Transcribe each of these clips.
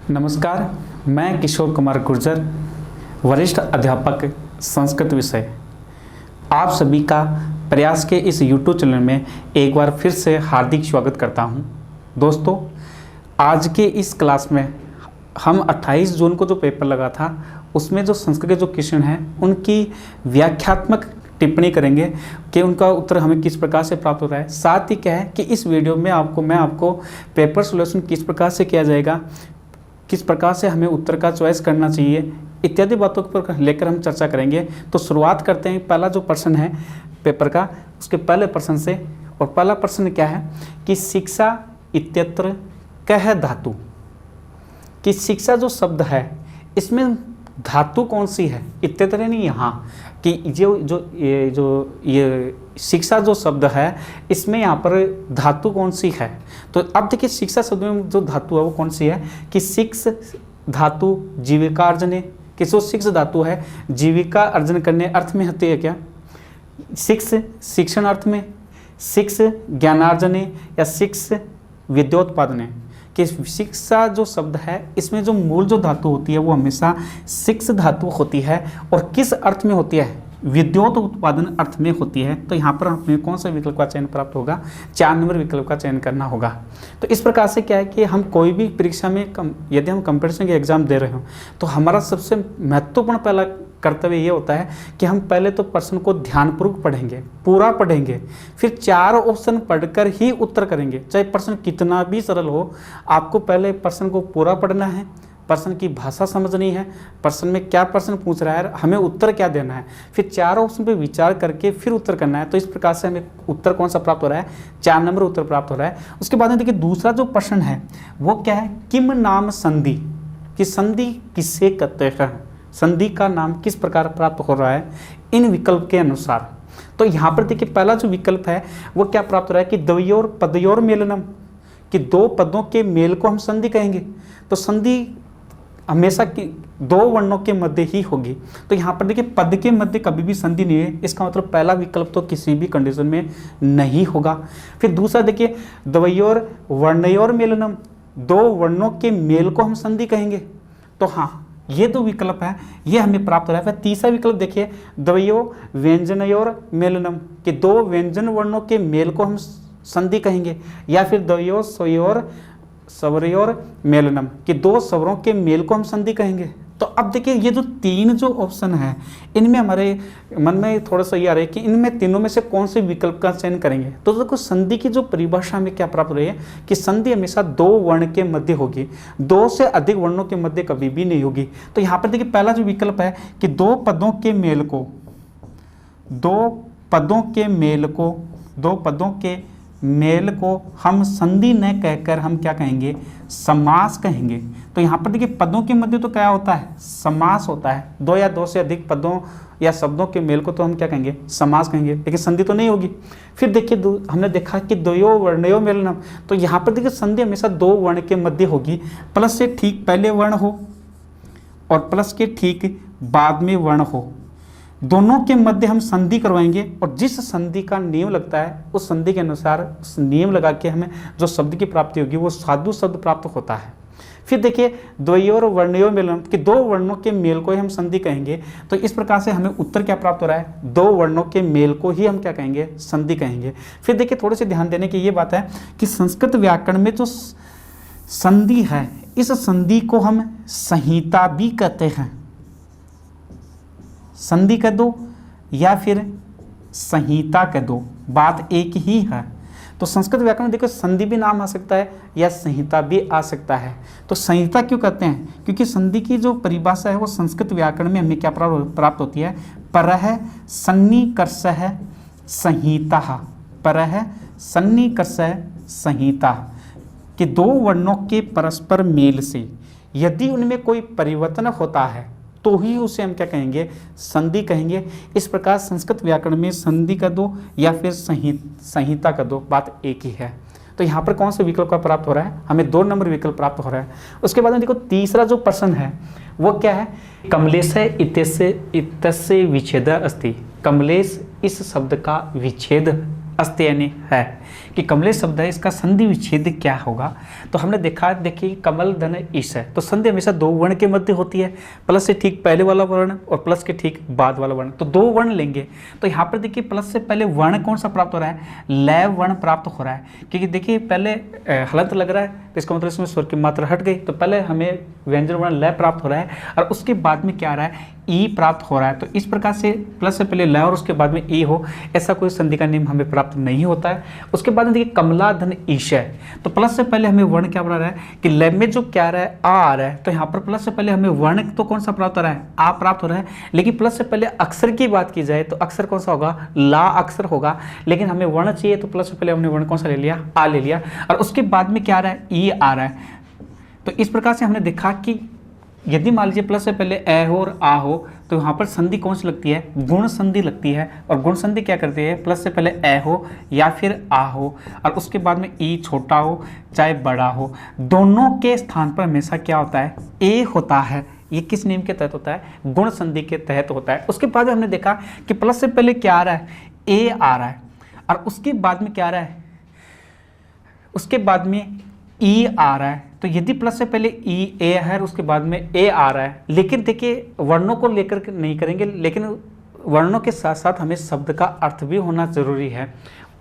नमस्कार, मैं किशोर कुमार गुर्जर, वरिष्ठ अध्यापक संस्कृत विषय। आप सभी का प्रयास के इस YouTube चैनल में एक बार फिर से हार्दिक स्वागत करता हूं। दोस्तों, आज के इस क्लास में हम 28 जून को जो पेपर लगा था उसमें जो संस्कृत के जो क्वेश्चन हैं उनकी व्याख्यात्मक टिप्पणी करेंगे कि उनका उत्तर हमें किस प्रकार से प्राप्त हो रहा है। साथ ही क्या है कि इस वीडियो में मैं आपको पेपर सोल्यूशन किस प्रकार से किया जाएगा, किस प्रकार से हमें उत्तर का चॉइस करना चाहिए, इत्यादि बातों पर लेकर हम चर्चा करेंगे। तो शुरुआत करते हैं। पहला जो प्रश्न है पेपर का, उसके पहले प्रश्न से। और पहला प्रश्न क्या है कि शिक्षा इत्यत्र कह धातु, कि शिक्षा जो शब्द है इसमें धातु कौन सी है। इत्यत्र नहीं, यहाँ कि ये शिक्षा जो शब्द है इसमें यहाँ पर धातु कौन सी है। तो अब देखिए शिक्षा शब्द में जो धातु है वो कौन सी है कि शिक्ष धातु जीविका अर्जन, कि जो शिक्ष धातु है जीविका अर्जन करने अर्थ में होती है क्या। शिक्ष शिक्षण अर्थ में, शिक्ष ज्ञानार्जन या शिक्ष विद्योत्पादन, कि शिक्षा जो शब्द है इसमें जो मूल जो धातु होती है वो हमेशा शिक्ष धातु होती है। और किस अर्थ में होती है, विद्युत उत्पादन अर्थ में होती है। तो यहाँ पर हमें कौन सा विकल्प का चयन प्राप्त होगा, 4 नंबर विकल्प का चयन करना होगा। तो इस प्रकार से क्या है कि हम कोई भी परीक्षा में यदि हम कंपटीशन के एग्जाम दे रहे हो तो हमारा सबसे महत्वपूर्ण पहला कर्तव्य ये होता है कि हम पहले तो प्रश्न को ध्यानपूर्वक पढ़ेंगे, पूरा पढ़ेंगे, फिर 4 ऑप्शन पढ़कर ही उत्तर करेंगे। चाहे प्रश्न कितना भी सरल हो, आपको पहले प्रश्न को पूरा पढ़ना है, प्रश्न की भाषा समझनी है, प्रश्न में क्या प्रश्न पूछ रहा है, हमें उत्तर क्या देना है, फिर 4 ऑप्शन पे विचार करके फिर उत्तर करना है। तो इस प्रकार से हमें उत्तर कौन सा प्राप्त हो रहा है, 4 नंबर उत्तर प्राप्त हो रहा है। उसके बाद में देखिए दूसरा जो प्रश्न है वो क्या है, किम नाम संधि, कि संधि किससे कहते हैं, संधि का नाम किस प्रकार प्राप्त हो रहा है इन विकल्प के अनुसार। तो यहाँ पर देखिए पहला जो विकल्प है वो क्या प्राप्त हो रहा है कि द्वयोर पदयोर मेलनम, कि 2 पदों के मेल को हम संधि कहेंगे। तो संधि हमेशा की 2 वर्णों के मध्य ही होगी। तो यहाँ पर देखिए पद के मध्य कभी भी संधि नहीं है, इसका मतलब पहला विकल्प तो किसी भी कंडीशन में नहीं होगा। फिर दूसरा देखिए द्वयोर वर्णयोर मेलनम, 2 वर्णों के मेल को हम संधि कहेंगे। तो हाँ, ये 2 विकल्प है ये हमें प्राप्त हो रहा है। फिर तीसरा विकल्प देखिए द्वयो व्यंजनयोर मेलनम, कि 2 व्यंजन वर्णों के मेल को हम संधि कहेंगे। या फिर द्वयो स्वयोर स्वरयोर मेलनम, कि 2 स्वरों के मेल को हम संधि कहेंगे। तो अब देखिए ये जो 3 जो ऑप्शन है इनमें हमारे मन में थोड़ा सा ये आ रहा है कि इनमें तीनों में से कौन से विकल्प का चयन करेंगे। तो देखो संधि की जो परिभाषा में क्या प्राप्त हो रही है कि संधि हमेशा 2 वर्ण के मध्य होगी, 2 से अधिक वर्णों के मध्य कभी भी नहीं होगी। तो यहाँ पर देखिए पहला जो विकल्प है कि 2 पदों के मेल को, 2 पदों के मेल को, 2 पदों के मेल को हम संधि न कहकर हम क्या कहेंगे, समास कहेंगे। तो यहाँ पर देखिए पदों के मध्य तो क्या होता है, समास होता है। 2 या 2 से अधिक पदों या शब्दों के मेल को तो हम क्या कहेंगे, समास कहेंगे, लेकिन संधि तो नहीं होगी। फिर देखिए हमने देखा कि द्वयो वर्णयो मेलनम, तो यहाँ पर देखिए संधि हमेशा 2 वर्ण के मध्य होगी, प्लस से ठीक पहले वर्ण हो और प्लस के ठीक बाद में वर्ण हो, दोनों के मध्य हम संधि करवाएंगे। और जिस संधि का नियम लगता है उस संधि के अनुसार उस नियम लगा के हमें जो शब्द की प्राप्ति होगी वो साधु शब्द प्राप्त होता है। फिर देखिए द्वयोर वर्णयो मेलनम, कि 2 वर्णों के मेल को ही हम संधि कहेंगे। तो इस प्रकार से हमें उत्तर क्या प्राप्त हो रहा है, 2 वर्णों के मेल को ही हम क्या कहेंगे, संधि कहेंगे। फिर देखिए थोड़े से ध्यान देने की ये बात है कि संस्कृत व्याकरण में जो संधि है इस संधि को हम संहिता भी कहते हैं। संधि कह दो या फिर संहिता कह दो, बात एक ही है। तो संस्कृत व्याकरण में देखो संधि भी नाम आ सकता है या संहिता भी आ सकता है। तो संहिता क्यों कहते हैं, क्योंकि संधि की जो परिभाषा है वो संस्कृत व्याकरण में हमें क्या प्राप्त होती है, परः सन्निकर्षः संहिता, परः सन्निकर्षः संहिता, कि 2 वर्णों के परस्पर मेल से यदि उनमें कोई परिवर्तन होता है तो ही उसे हम क्या कहेंगे, संधि कहेंगे। इस प्रकार संस्कृत व्याकरण में संधि का 2 या फिर संहिता का 2 बात एक ही है। तो यहाँ पर कौन से विकल्प का प्राप्त हो रहा है, हमें 2 नंबर विकल्प प्राप्त हो रहा है। उसके बाद में देखो तीसरा जो प्रश्न है वो क्या है, कमलेश इत्यस्य विच्छेद अस्ति, कमलेश इस शब्द का विच्छेद अस्ति यानी है, कि कमलेश शब्द है इसका संधि विच्छेद क्या होगा। तो हमने देखा, देखिए कमल धन ईश है, तो संधि हमेशा दो वर्ण के मध्य होती है, प्लस से ठीक पहले वाला वर्ण और प्लस के ठीक बाद वाला वर्ण, तो दो वर्ण लेंगे। तो यहाँ पर देखिए प्लस से पहले वर्ण कौन सा प्राप्त हो रहा है, लय वर्ण प्राप्त हो रहा है, क्योंकि देखिए पहले हलंत लग रहा है तो इसका मतलब इसमें स्वर की मात्रा हट गई, तो पहले हमें व्यंजन वर्ण लय प्राप्त हो रहा है और उसके बाद में क्या आ रहा है, ई प्राप्त हो रहा है। तो इस प्रकार से प्लस से पहले लय और उसके बाद में ई हो, ऐसा कोई संधि का नियम हमें प्राप्त नहीं होता है। उसके बाद में देखिए कमला धन ईश है, तो प्लस से पहले हमें वर्ण क्या बना रहा है कि लय में जो क्या आ रहा है, आ रहा है, तो यहाँ पर प्लस से पहले हमें वर्ण तो कौन सा प्राप्त हो रहा है, आ प्राप्त हो रहा है। लेकिन प्लस से पहले अक्षर की बात की जाए तो अक्षर कौन सा होगा, ला अक्षर होगा, लेकिन हमें वर्ण चाहिए तो प्लस से पहले हमने वर्ण कौन सा ले लिया, आ ले लिया, और उसके बाद में क्या आ रहा है, ई आ रहा है। तो इस प्रकार से हमने देखा कि यदि मान लीजिए प्लस से पहले ए हो और आ हो तो यहाँ पर संधि कौन सी लगती है, गुण संधि लगती है, और गुण संधि क्या करती है, प्लस से पहले ए हो या फिर आ हो और उसके बाद में ई छोटा हो चाहे बड़ा हो, दोनों के स्थान पर हमेशा क्या होता है, ए होता है। ये किस नियम के तहत होता है, गुण संधि के तहत होता है। उसके बाद हमने देखा कि प्लस से पहले क्या आ रहा है, ए आ रहा है, और उसके बाद में क्या आ रहा है, उसके बाद में ई आ रहा है। तो यदि प्लस से पहले ई ए है और उसके बाद में ए आ रहा है, लेकिन देखिए वर्णों को लेकर नहीं करेंगे, लेकिन वर्णों के साथ साथ हमें शब्द का अर्थ भी होना जरूरी है।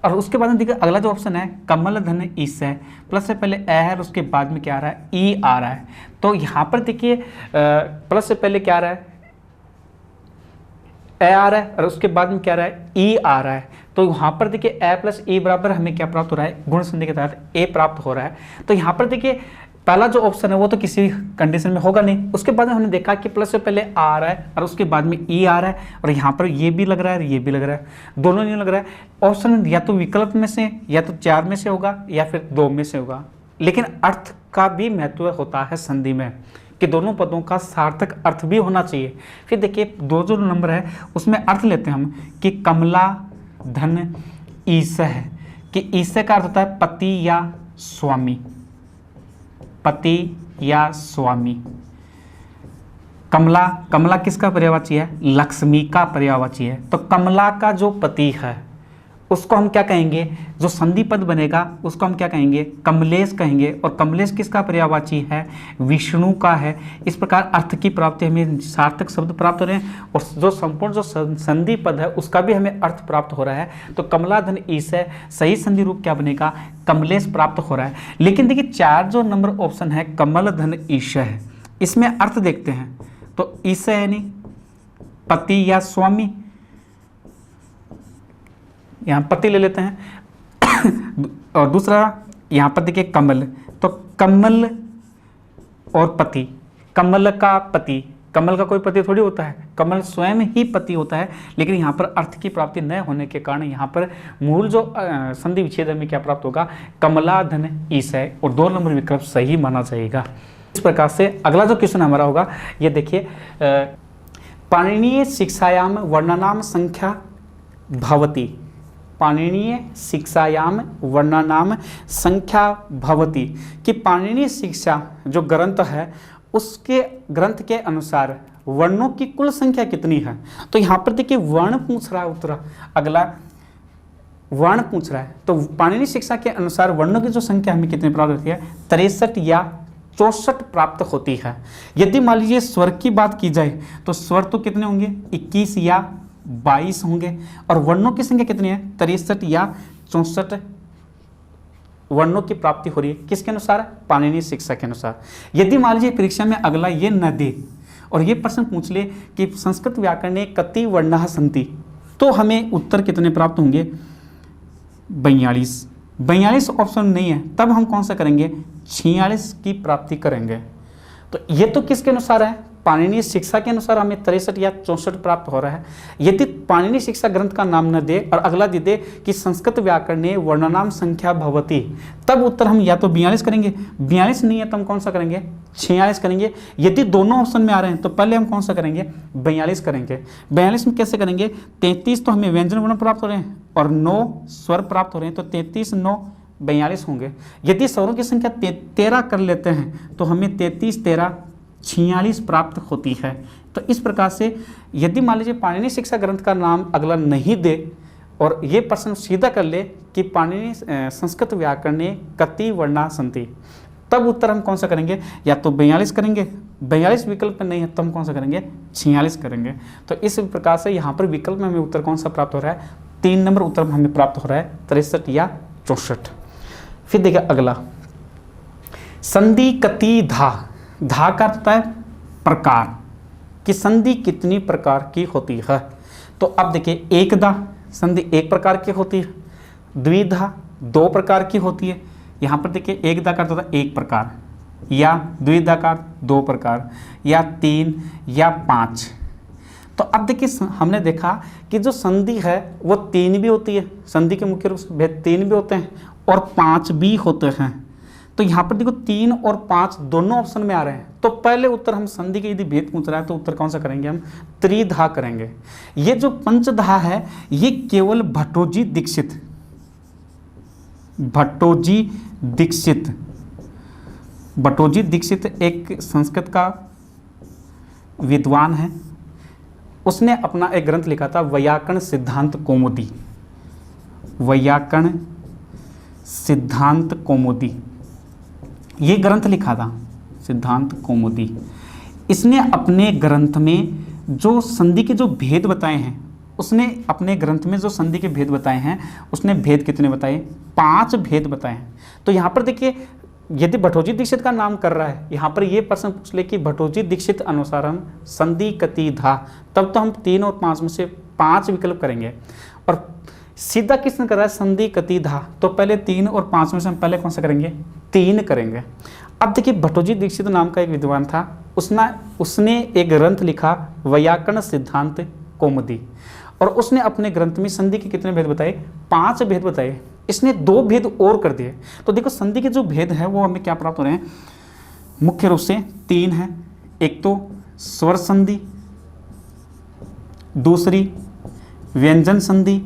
और उसके बाद में देखिए अगला जो ऑप्शन है कमल धन ईश है, प्लस से पहले ए है और उसके बाद में क्या आ रहा है, ई आ रहा है। तो यहाँ पर देखिए प्लस से पहले क्या आ रहा है, ए आ रहा है और उसके बाद में क्या आ रहा है, ई आ रहा है। तो यहाँ पर देखिए ए प्लस ई बराबर हमें क्या प्राप्त हो रहा है, गुण संधि के तहत ए प्राप्त हो रहा है। तो यहाँ पर देखिए पहला जो ऑप्शन है वो तो किसी कंडीशन में होगा नहीं। उसके बाद हमने देखा कि प्लस से पहले आ रहा है और उसके बाद में ई आ रहा है, और यहाँ पर ये भी लग रहा है, ये भी लग रहा है, दोनों नहीं लग रहा है। ऑप्शन या तो विकल्प में से या तो चार में से होगा या फिर दो में से होगा, लेकिन अर्थ का भी महत्व होता है संधि में कि दोनों पदों का सार्थक अर्थ भी होना चाहिए। फिर देखिए दो जो नंबर है उसमें अर्थ लेते हैं हम कि कमला धन ईश है, कि ईश का अर्थ होता है पति या स्वामी, पति या स्वामी। कमला, कमला किसका पर्यायवाची है, लक्ष्मी का पर्यायवाची है। तो कमला का जो पति है उसको हम क्या कहेंगे, जो संधि पद बनेगा उसको हम क्या कहेंगे, कमलेश कहेंगे, और कमलेश किसका पर्यायवाची है, विष्णु का है। इस प्रकार अर्थ की प्राप्ति हमें सार्थक शब्द प्राप्त हो रहे हैं और जो संपूर्ण जो संधि पद है उसका भी हमें अर्थ प्राप्त हो रहा है। तो कमला धन ईश है, सही संधि रूप क्या बनेगा, कमलेश प्राप्त हो रहा है। लेकिन देखिए चार जो नंबर ऑप्शन है कमल धन ईश है, इसमें अर्थ देखते हैं। तो ईश यानी पति या स्वामी, यहाँ पति ले लेते हैं और दूसरा यहाँ पर देखिए कमल, तो कमल और पति, कमल का पति, कमल का कोई पति थोड़ी होता है, कमल स्वयं ही पति होता है। लेकिन यहाँ पर अर्थ की प्राप्ति न होने के कारण यहाँ पर मूल जो संधि विच्छेद में क्या प्राप्त होगा, कमला धन ईश है, और दो नंबर विकल्प सही माना जाएगा। इस प्रकार से अगला जो क्वेश्चन हमारा होगा ये देखिए, पाणिनीय शिक्षायाम वर्णनाम संख्या भवति, पाणिनीय शिक्षायाम वर्णनाम संख्या भवति, कि पाणिनीय शिक्षा जो ग्रंथ है उसके ग्रंथ के अनुसार वर्णों की कुल संख्या कितनी है। तो यहाँ पर देखिए वर्ण पूछ रहा है, उत्तरा अगला वर्ण पूछ रहा है। तो पाणिनीय शिक्षा के अनुसार वर्णों की जो संख्या हमें कितनी प्राप्त होती है, 63 या 64 प्राप्त होती है। यदि मान लीजिए स्वर की बात की जाए तो स्वर तो कितने होंगे, 21 या 22 होंगे, और वर्णों की संख्या कितनी है, 63 या 64 वर्णों की प्राप्ति हो रही है। किसके अनुसार, पाणिनीय शिक्षा के अनुसार। यदि मान लीजिए परीक्षा में अगला ये न दे और ये प्रश्न पूछ ले कि संस्कृत व्याकरणे कति वर्णाः सन्ति, तो हमें उत्तर कितने प्राप्त होंगे, 42। 42 ऑप्शन नहीं है, तब हम कौन सा करेंगे, 46 की प्राप्ति करेंगे। तो ये तो किसके अनुसार है, पाणिनीय शिक्षा के अनुसार हमें 63 या 64 प्राप्त हो रहा है। यदि पाणिनीय शिक्षा ग्रंथ का नाम न दे और अगला दे दे कि संस्कृत व्याकरणे वर्णनाम संख्या भवति, तब उत्तर हम या तो 42 करेंगे, 42 नहीं है तो हम कौन सा करेंगे, 46 करेंगे। यदि दोनों ऑप्शन में आ रहे हैं तो पहले हम कौन सा करेंगे, 42 करेंगे। 42 में कैसे करेंगे, 33 तो हमें व्यंजन वर्ण प्राप्त हो रहे हैं और 9 स्वर प्राप्त हो रहे हैं, तो 33 9 42 होंगे। यदि स्वरों की संख्या 13 कर लेते हैं तो हमें 33 13 46 प्राप्त होती है। तो इस प्रकार से यदि मान लीजिए पाणिनीय शिक्षा ग्रंथ का नाम अगला नहीं दे और ये प्रश्न सीधा कर ले कि पाणिनि संस्कृत व्याकरणे कति वर्णा सन्ति, तब उत्तर हम कौन सा करेंगे, या तो 42 करेंगे, 42 विकल्प में नहीं है तो हम कौन सा करेंगे, 46 करेंगे। तो इस प्रकार से यहाँ पर विकल्प में हमें उत्तर कौन सा प्राप्त हो रहा है, 3 नंबर उत्तर हमें प्राप्त हो रहा है 63 या 64। फिर देखिए अगला, संधि कति धा, धा का अर्थ होता है प्रकार, कि संधि कितनी प्रकार की होती है। तो अब देखिए एक धा संधि एक प्रकार की होती है, द्विधा 2 प्रकार की होती है। यहाँ पर देखिए एक धा का अर्थ होता है 1 प्रकार, या द्विधा का 2 प्रकार, या 3 या 5। तो अब देखिए हमने देखा कि जो संधि है वो 3 भी होती है, संधि के मुख्य रूप से भेद 3 भी होते हैं और 5 भी होते हैं। तो यहाँ पर देखो 3 और 5 दोनों ऑप्शन में आ रहे हैं। तो पहले उत्तर हम संधि के यदि भेद पूछ रहा है तो उत्तर कौन सा करेंगे, हम त्रिधा करेंगे। ये जो पंचधा है ये केवल भट्टोजी दीक्षित, भट्टोजी दीक्षित एक संस्कृत का विद्वान है, उसने अपना एक ग्रंथ लिखा था वैयाकरण सिद्धांत कौमुदी, वैयाकरण सिद्धांत कौमुदी, ये ग्रंथ लिखा था सिद्धांत कौमुदी। इसने अपने ग्रंथ में जो संधि के जो भेद बताए हैं, उसने अपने ग्रंथ में जो संधि के भेद बताए हैं, उसने भेद कितने बताए, 5 भेद बताए हैं। तो यहाँ पर देखिए यदि भट्टोजी दीक्षित का नाम कर रहा है, यहाँ पर ये प्रश्न पूछ ले कि भट्टोजी दीक्षित अनुसार हम संधि कति धा, तब तो हम 3 और 5 में से 5 विकल्प करेंगे। और सीधा किसने करा है, संधि कति धा, तो पहले 3 और 5 में से हम पहले कौन सा करेंगे, 3 करेंगे। अब देखिए भट्टोजी दीक्षित नाम का एक विद्वान था, उसने एक ग्रंथ लिखा वैयाकरण सिद्धांत कौमुदी, और उसने अपने ग्रंथ में संधि के कितने भेद बताए, 5 भेद बताए। इसने 2 भेद और कर दिए। तो देखो संधि के जो भेद है वो हमें क्या प्राप्त हो रहे हैं, मुख्य रूप से 3 है। एक तो स्वर संधि, दूसरी व्यंजन संधि,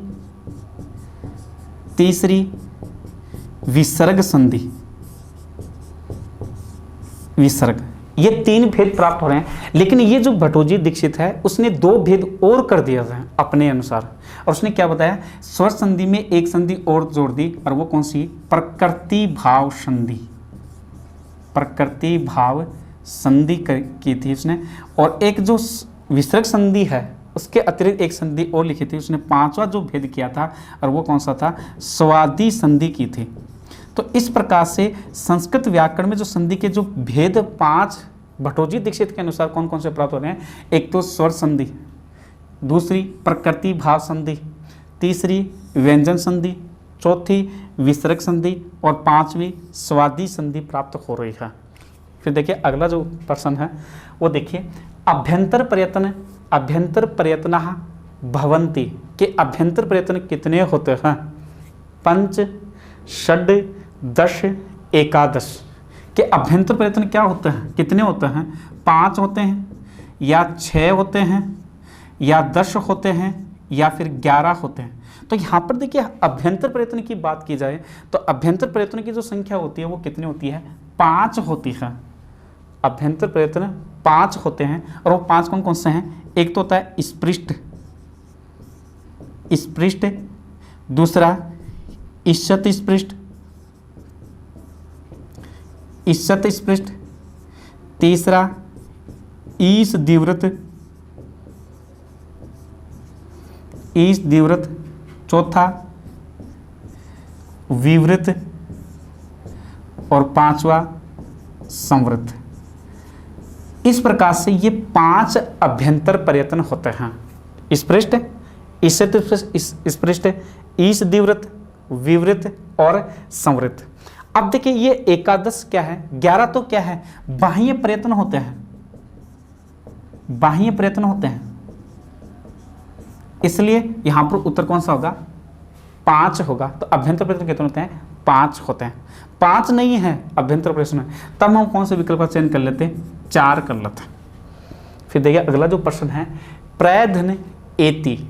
तीसरी विसर्ग संधि, विसर्ग, ये 3 भेद प्राप्त हो रहे हैं। लेकिन ये जो भट्टोजी दीक्षित है उसने 2 भेद और कर दिया है अपने अनुसार, और उसने क्या बताया, स्वर संधि में एक संधि और जोड़ दी, और वो कौन सी, प्रकृति भाव संधि, प्रकृति भाव संधि की थी उसने। और एक जो विसर्ग संधि है उसके अतिरिक्त एक संधि और लिखी थी उसने, 5वां जो भेद किया था, और वो कौन सा था, स्वादि संधि की थी। तो इस प्रकार से संस्कृत व्याकरण में जो संधि के जो भेद 5 भट्टोजी दीक्षित के अनुसार कौन कौन से प्राप्त हो रहे हैं, एक तो स्वर संधि, दूसरी प्रकृति भाव संधि, तीसरी व्यंजन संधि, चौथी विसर्ग संधि, और 5वीं स्वादि संधि प्राप्त हो रही है। फिर देखिए अगला जो प्रश्न है वो देखिए, अभ्यंतर प्रयत्न भवन्ति, के अभ्यंतर प्रयत्न कितने होते हैं, 5, 6, 10, 11 के अभ्यंतर प्रयत्न क्या होते हैं, कितने होते हैं, 5 होते हैं, या 6 होते हैं, या 10 होते हैं, या फिर 11 होते हैं। तो यहाँ पर देखिए अभ्यंतर प्रयत्न की बात की जाए तो अभ्यंतर प्रयत्न की जो संख्या होती है वो कितनी होती है, 5 होती है। अभ्यंतर प्रयत्न 5 होते हैं, और वो 5 कौन कौन से हैं, एक तो होता है स्पृष्ट, दूसरा ईषत स्पृष्ट, तीसरा ईश द्विवृत, चौथा विवृत, और 5वां संवृत। इस प्रकार से ये 5 अभ्यंतर प्रयत्न होते हैं, स्पृष्ट, ईषत स्पृष्ट, ईश द्विवृत, विवृत और संवृत। अब देखिए ये 11 क्या है, 11 तो क्या है, बाह्य प्रयत्न होते हैं, बाह्य प्रयत्न होते हैं, इसलिए यहां पर उत्तर कौन सा होगा, 5 होगा। तो अभ्यंतर प्रयत्न कितने होते हैं, 5 होते हैं। 5 नहीं है अभ्यंतर प्रयत्न, तब हम कौन से विकल्प का चयन कर लेते, 4 कर लेते। फिर देखिए अगला जो प्रश्न है, प्रैधन एति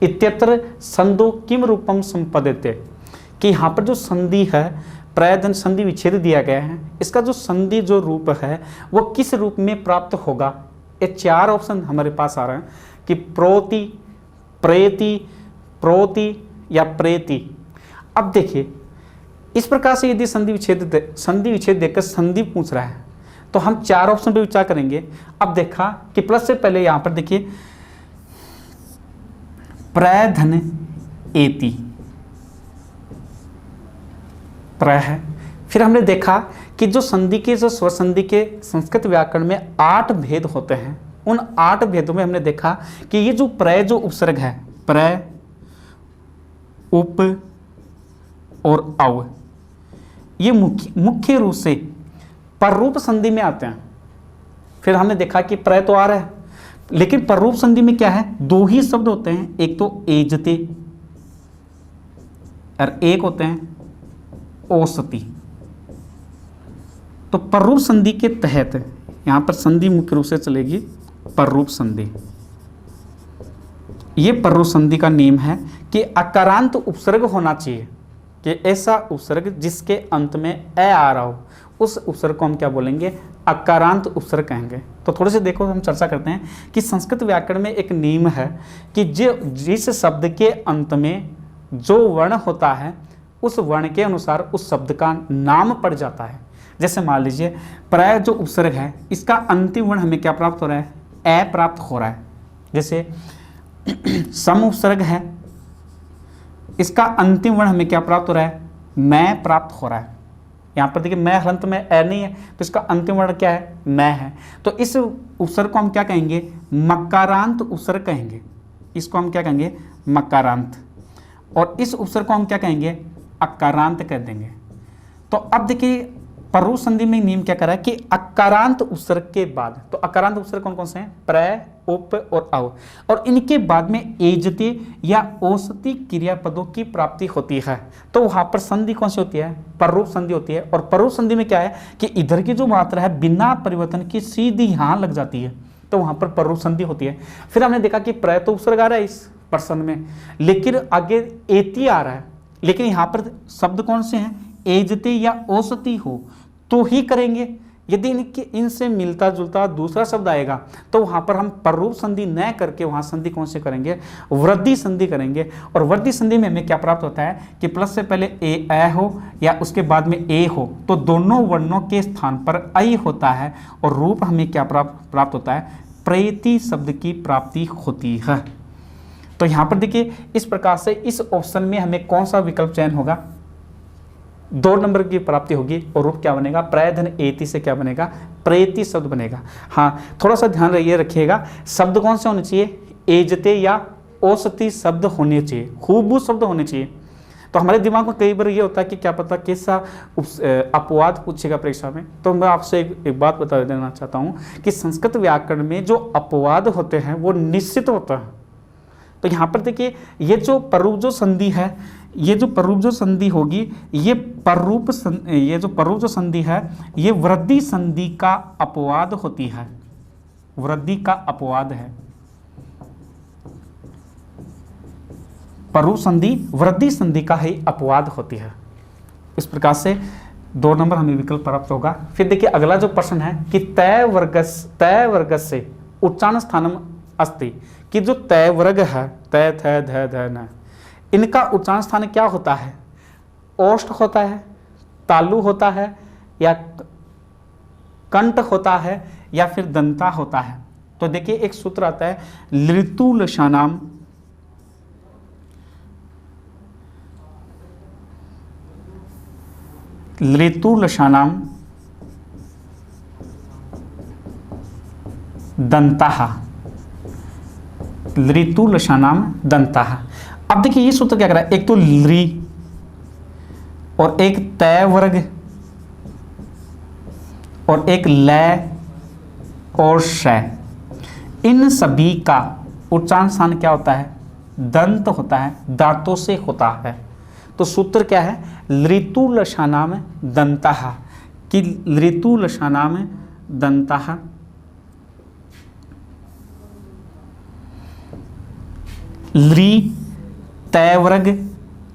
इत्यत्र संधो किम रूपम संपद्यते, कि यहाँ पर जो संधि है प्रैधन संधि विच्छेद दिया गया है, इसका जो संधि जो रूप है वो किस रूप में प्राप्त होगा। ये 4 ऑप्शन हमारे पास आ रहे हैं कि प्रोति, प्रेति, प्रोति, या प्रेति। अब देखिए इस प्रकार से यदि संधि विच्छेद देकर संधि पूछ रहा है तो हम 4 ऑप्शन पे विचार करेंगे। अब देखा कि प्लस से पहले यहां पर देखिए प्र धन एति, प्र है। फिर हमने देखा कि जो स्वर संधि के संस्कृत व्याकरण में 8 भेद होते हैं, उन 8 भेदों में हमने देखा कि ये जो प्र जो उपसर्ग है, प्र, उप और अव, ये मुख्य रूप से पररूप संधि में आते हैं। फिर हमने देखा कि प्र तो आ रहा है, लेकिन पररूप संधि में क्या है, 2 ही शब्द होते हैं, एक तो एजते और एक होते हैं औसति। तो पररूप संधि के तहत यहां पर संधि मुख्य रूप से चलेगी पररूप संधि। ये पररूप संधि का नियम है कि अकारांत उपसर्ग होना चाहिए, कि ऐसा उपसर्ग जिसके अंत में ए आ रहा हो, उस उपसर्ग को हम क्या बोलेंगे, अकारांत उपसर्ग कहेंगे। तो थोड़े से देखो हम चर्चा करते हैं कि संस्कृत व्याकरण में एक नियम है कि जिस शब्द के अंत में जो वर्ण होता है उस वर्ण के अनुसार उस शब्द का नाम पड़ जाता है। जैसे मान लीजिए प्राय जो उपसर्ग है इसका अंतिम वर्ण हमें क्या प्राप्त हो रहा है, ए प्राप्त हो रहा है। जैसे सम उपसर्ग है, इसका अंतिम वर्ण हमें क्या प्राप्त हो रहा है, मैं प्राप्त हो रहा है। यहाँ पर देखिए मैं हलंत में ए नहीं है तो इसका अंतिम वर्ण क्या है, मैं है। तो इस उपसर्ग को हम क्या कहेंगे, मकारांत उपसर्ग कहेंगे। इसको हम क्या कहेंगे, मकारांत। और इस उपसर्ग को हम क्या कहेंगे, अकारांत कह देंगे। तो अब देखिए पररूप संधि में नियम क्या कर रहा है कि अकारांत उपसर्ग के बाद, तो अकारांत उपसर्ग कौन कौन से हैं, प्र, उप और अव, और इनके बाद में एजते या औसति क्रियापदों की प्राप्ति होती है। तो वहां पर संधि कौन सी होती है, पररूप संधि होती है। और पररूप संधि में क्या है कि इधर की जो मात्रा है बिना परिवर्तन की सीधी यहां लग जाती है, तो वहां पर पररूप संधि होती है। फिर हमने देखा कि प्र तो उपसर्ग आ रहा है इस प्रश्न में, लेकिन आगे एति आ रहा है, लेकिन यहां पर शब्द कौन से हैं, एजते या औसति हो तो ही करेंगे। यदि इनसे मिलता जुलता दूसरा शब्द आएगा तो वहां पर हम पररूप संधि न करके वहां संधि कौन से करेंगे, वृद्धि संधि करेंगे। और वृद्धि संधि में हमें क्या प्राप्त होता है कि प्लस से पहले ए हो या उसके बाद में ए हो तो दोनों वर्णों के स्थान पर आई होता है और रूप हमें क्या प्राप्त होता है, प्रेति शब्द की प्राप्ति होती है। तो यहां पर देखिए इस प्रकार से इस ऑप्शन में हमें कौन सा विकल्प चयन होगा, 2 नंबर की प्राप्ति होगी और रूप क्या बनेगा, प्र धन एति से क्या बनेगा, प्रेति शब्द बनेगा। हाँ थोड़ा सा ध्यान रखिएगा, शब्द कौन से होने चाहिए, एजते या औसति शब्द होने चाहिए, खूबूत शब्द होने चाहिए। तो हमारे दिमाग में कई बार ये होता है कि क्या पता कैसा अपवाद पूछेगा परीक्षा में। तो मैं आपसे एक बात बता देना चाहता हूँ कि संस्कृत व्याकरण में जो अपवाद होते हैं वो निश्चित होता है। तो यहाँ पर देखिए ये जो पररूप जो संधि है, ये जो पररूप जो संधि होगी, ये जो पररूप जो संधि है ये वृद्धि संधि का अपवाद होती है, वृद्धि का अपवाद है। पररूप संधि वृद्धि संधि का ही अपवाद होती है। इस प्रकार से 2 नंबर हमें विकल्प प्राप्त होगा। फिर देखिए अगला जो प्रश्न है कि तय वर्गस्य उच्चारण स्थानम अस्ति, कि जो तय वर्ग है, तय थ ध ध न, इनका उच्चारण स्थान क्या होता है, ओष्ठ होता है, तालु होता है या कंठ होता है या फिर दंता होता है। तो देखिए एक सूत्र आता है लृतुलशानाम दंताः, लृतुलशानाम दंताः। अब देखिए ये सूत्र क्या कर रहा है, एक तो लृ और एक तय वर्ग और एक लय और शय, इन सभी का उच्चारण स्थान क्या होता है, दंत होता है, दांतों से होता है। तो सूत्र क्या है, लृतुलशानाम दंताः, कि लृतुलशानाम दंताः लृ, तय वर्ग,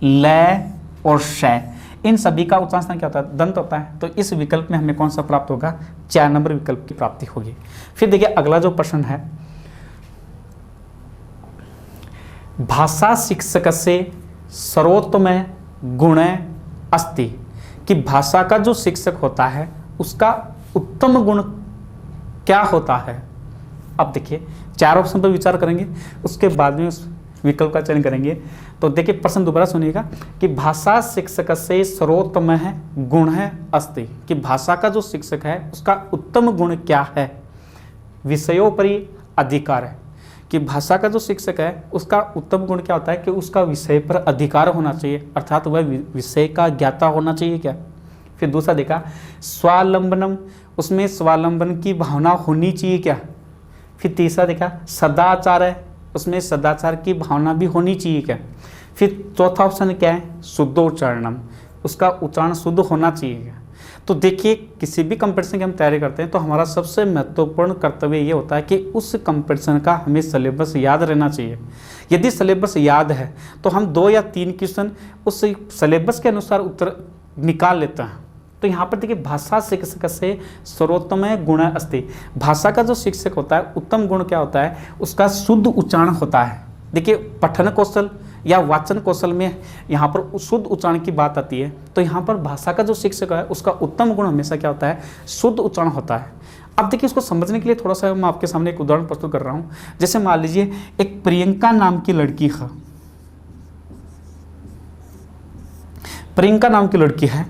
लय और शय, इन सभी का उच्चारण स्थान क्या होता है, दंत होता है। तो इस विकल्प में हमें कौन सा प्राप्त होगा, 4 नंबर विकल्प की प्राप्ति होगी। फिर देखिए अगला जो प्रश्न है, भाषा शिक्षक से सर्वोत्तम गुण अस्ति, कि भाषा का जो शिक्षक होता है उसका उत्तम गुण क्या होता है। अब देखिए 4 ऑप्शन पर विचार करेंगे, उसके बाद में उस विकल्प का चयन करेंगे। तो देखिए प्रश्न दोबारा सुनिएगा कि भाषा शिक्षक से सर्वोत्तम गुण अस्ति, कि भाषा का जो शिक्षक है उसका उत्तम गुण क्या है। विषयोपरि अधिकार है, कि भाषा का जो शिक्षक है उसका उत्तम गुण क्या होता है कि उसका विषय पर अधिकार होना चाहिए, अर्थात वह विषय का ज्ञाता होना चाहिए क्या। फिर दूसरा देखा स्वावलंबनम, उसमें स्वावलंबन की भावना होनी चाहिए क्या। फिर तीसरा देखा सदाचार है, उसमें सदाचार की भावना भी होनी चाहिए क्या। फिर चौथा ऑप्शन क्या है शुद्धोच्चारणम, उसका उच्चारण शुद्ध होना चाहिए क्या। तो देखिए किसी भी कंपटीशन की हम तैयारी करते हैं तो हमारा सबसे महत्वपूर्ण कर्तव्य ये होता है कि उस कंपटीशन का हमें सिलेबस याद रहना चाहिए। यदि सिलेबस याद है तो हम 2 या 3 क्वेश्चन उस सिलेबस के अनुसार उत्तर निकाल लेते हैं। तो यहाँ पर देखिए भाषा शिक्षक से सर्वोत्तम गुण अस्ति, भाषा का जो शिक्षक होता है उत्तम गुण क्या होता है उसका शुद्ध उच्चारण होता है। देखिए पठन कौशल या वाचन कौशल में यहाँ पर शुद्ध उच्चारण की बात आती है, तो यहाँ पर भाषा का जो शिक्षक है उसका उत्तम गुण हमेशा क्या होता है शुद्ध उच्चारण होता है। अब देखिए इसको समझने के लिए थोड़ा सा मैं आपके सामने एक उदाहरण प्रस्तुत कर रहा हूँ। जैसे मान लीजिए एक प्रियंका नाम की लड़की है, प्रियंका नाम की लड़की है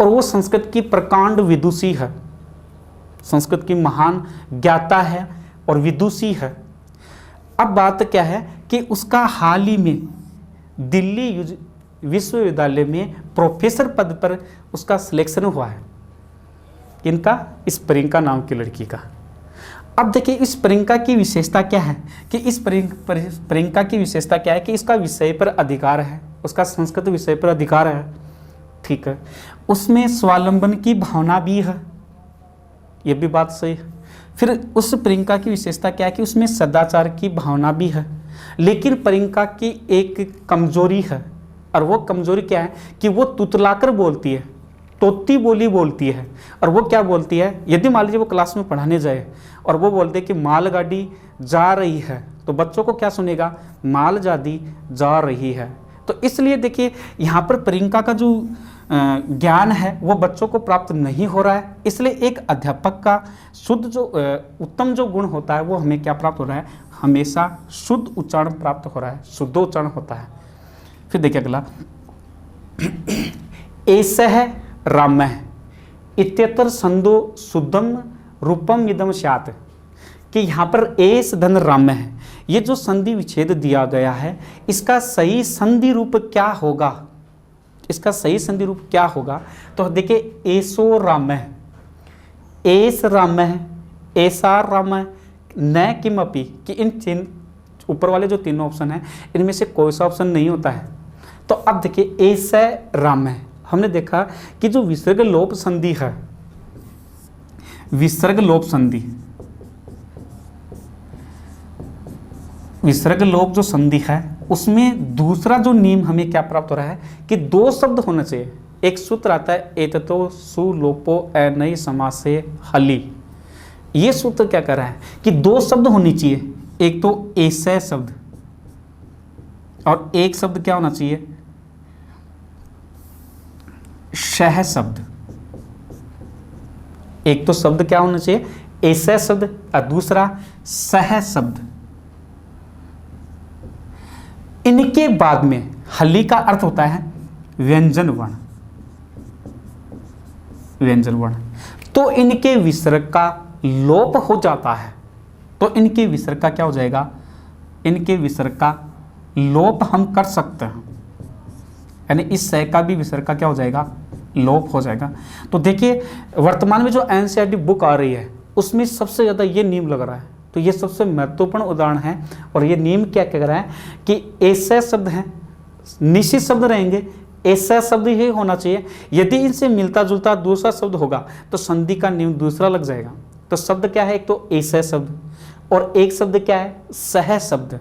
और वो संस्कृत की प्रकांड विदुषी है, संस्कृत की महान ज्ञाता है और विदुषी है। अब बात क्या है कि उसका हाल ही में दिल्ली विश्वविद्यालय में प्रोफेसर पद पर उसका सिलेक्शन हुआ है। इनका इस प्रियंका नाम की लड़की का। अब देखिए इस प्रियंका की विशेषता क्या है कि इस प्रियंका की विशेषता क्या है कि इसका विषय पर अधिकार है, उसका संस्कृत विषय पर अधिकार है, ठीक है। उसमें स्वावलंबन की भावना भी है, ये भी बात सही है। फिर उस प्रियंका की विशेषता क्या है कि उसमें सदाचार की भावना भी है। लेकिन प्रियंका की एक कमजोरी है, और वो कमजोरी क्या है कि वो तुतलाकर बोलती है, तोती बोली बोलती है। और वो क्या बोलती है, यदि मान लीजिए वो क्लास में पढ़ाने जाए और वो बोलते कि मालगाड़ी जा रही है, तो बच्चों को क्या सुनेगा, मालगाड़ी जा रही है। तो इसलिए देखिए यहाँ पर प्रियंका का जो ज्ञान है वो बच्चों को प्राप्त नहीं हो रहा है। इसलिए एक अध्यापक का शुद्ध जो उत्तम जो गुण होता है वो हमें क्या प्राप्त हो रहा है, हमेशा शुद्ध उच्चारण प्राप्त हो रहा है, शुद्धोच्चारण होता है। फिर देखिए अगला एषः रामः इत्यत्र संदो शुद्धम रूपम इदम स्यात्, कि यहाँ पर एस धन राम है, ये जो संधि विच्छेद दिया गया है इसका सही संधि रूप क्या होगा, इसका सही संधि रूप क्या होगा। तो देखिए एसो राम है, एस राम है, ऐसा राम है, न किमपि, कि इन ऊपर वाले जो तीनों ऑप्शन हैं इनमें से कोई सा ऑप्शन नहीं होता है। तो अब देखिए ऐसा राम है, हमने देखा कि जो विसर्ग लोप संधि है, विसर्ग लोप संधि, विसर्ग लोप जो संधि है उसमें दूसरा जो नियम हमें क्या प्राप्त हो रहा है कि 2 शब्द होना चाहिए। एक सूत्र आता है एततो सुलोपो अनई समासे हली, ये सूत्र क्या कर रहा है कि 2 शब्द होनी चाहिए, एक तो ऐसा शब्द और एक शब्द क्या होना चाहिए शह शब्द। एक तो शब्द क्या होना चाहिए ऐसा शब्द और दूसरा सह शब्द। इनके बाद में हली का अर्थ होता है व्यंजन वर्ण, व्यंजन वर्ण। तो इनके विसर्ग का लोप हो जाता है, तो इनके विसर्ग का क्या हो जाएगा, इनके विसर्ग का लोप हम कर सकते हैं, यानी इस सह का भी विसर्ग का क्या हो जाएगा लोप हो जाएगा। तो देखिए वर्तमान में जो एनसीईआरटी बुक आ रही है उसमें सबसे ज़्यादा ये नियम लग रहा है। तो ये सबसे महत्वपूर्ण उदाहरण है। और ये नियम क्या कह रहा है कि ऐसे शब्द हैं, निश्चित शब्द रहेंगे, ऐसा शब्द ही होना चाहिए। यदि इनसे मिलता जुलता दूसरा शब्द होगा तो संधि का नियम दूसरा लग जाएगा। तो शब्द क्या है, एक तो ऐसा शब्द और एक शब्द क्या है सह शब्द,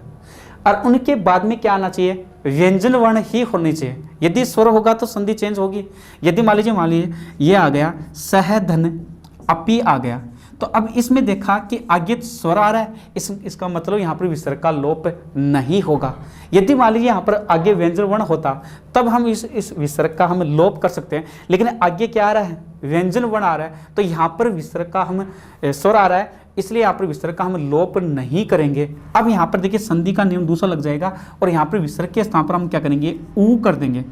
और उनके बाद में क्या आना चाहिए व्यंजन वर्ण ही होने चाहिए। यदि स्वर होगा तो संधि चेंज होगी। यदि मान लीजिए ये आ गया सह धन अपी आ गया, तो अब इसमें देखा कि आगे स्वर आ रहा है, इसका मतलब यहाँ पर विसर्ग का लोप नहीं होगा। यदि मान लीजिए यहाँ पर आगे व्यंजन वर्ण होता तब हम इस विसर्ग का हम लोप कर सकते हैं, लेकिन आगे क्या आ रहा है, व्यंजन वर्ण आ रहा है, तो यहाँ पर विसर्ग का हम स्वर आ रहा है, इसलिए यहाँ पर विसर्ग का हम लोप नहीं करेंगे। अब यहाँ पर देखिए संधि का नियम दूसरा लग जाएगा और यहाँ पर विसर्ग के स्थान पर हम क्या करेंगे, ऊ कर देंगे,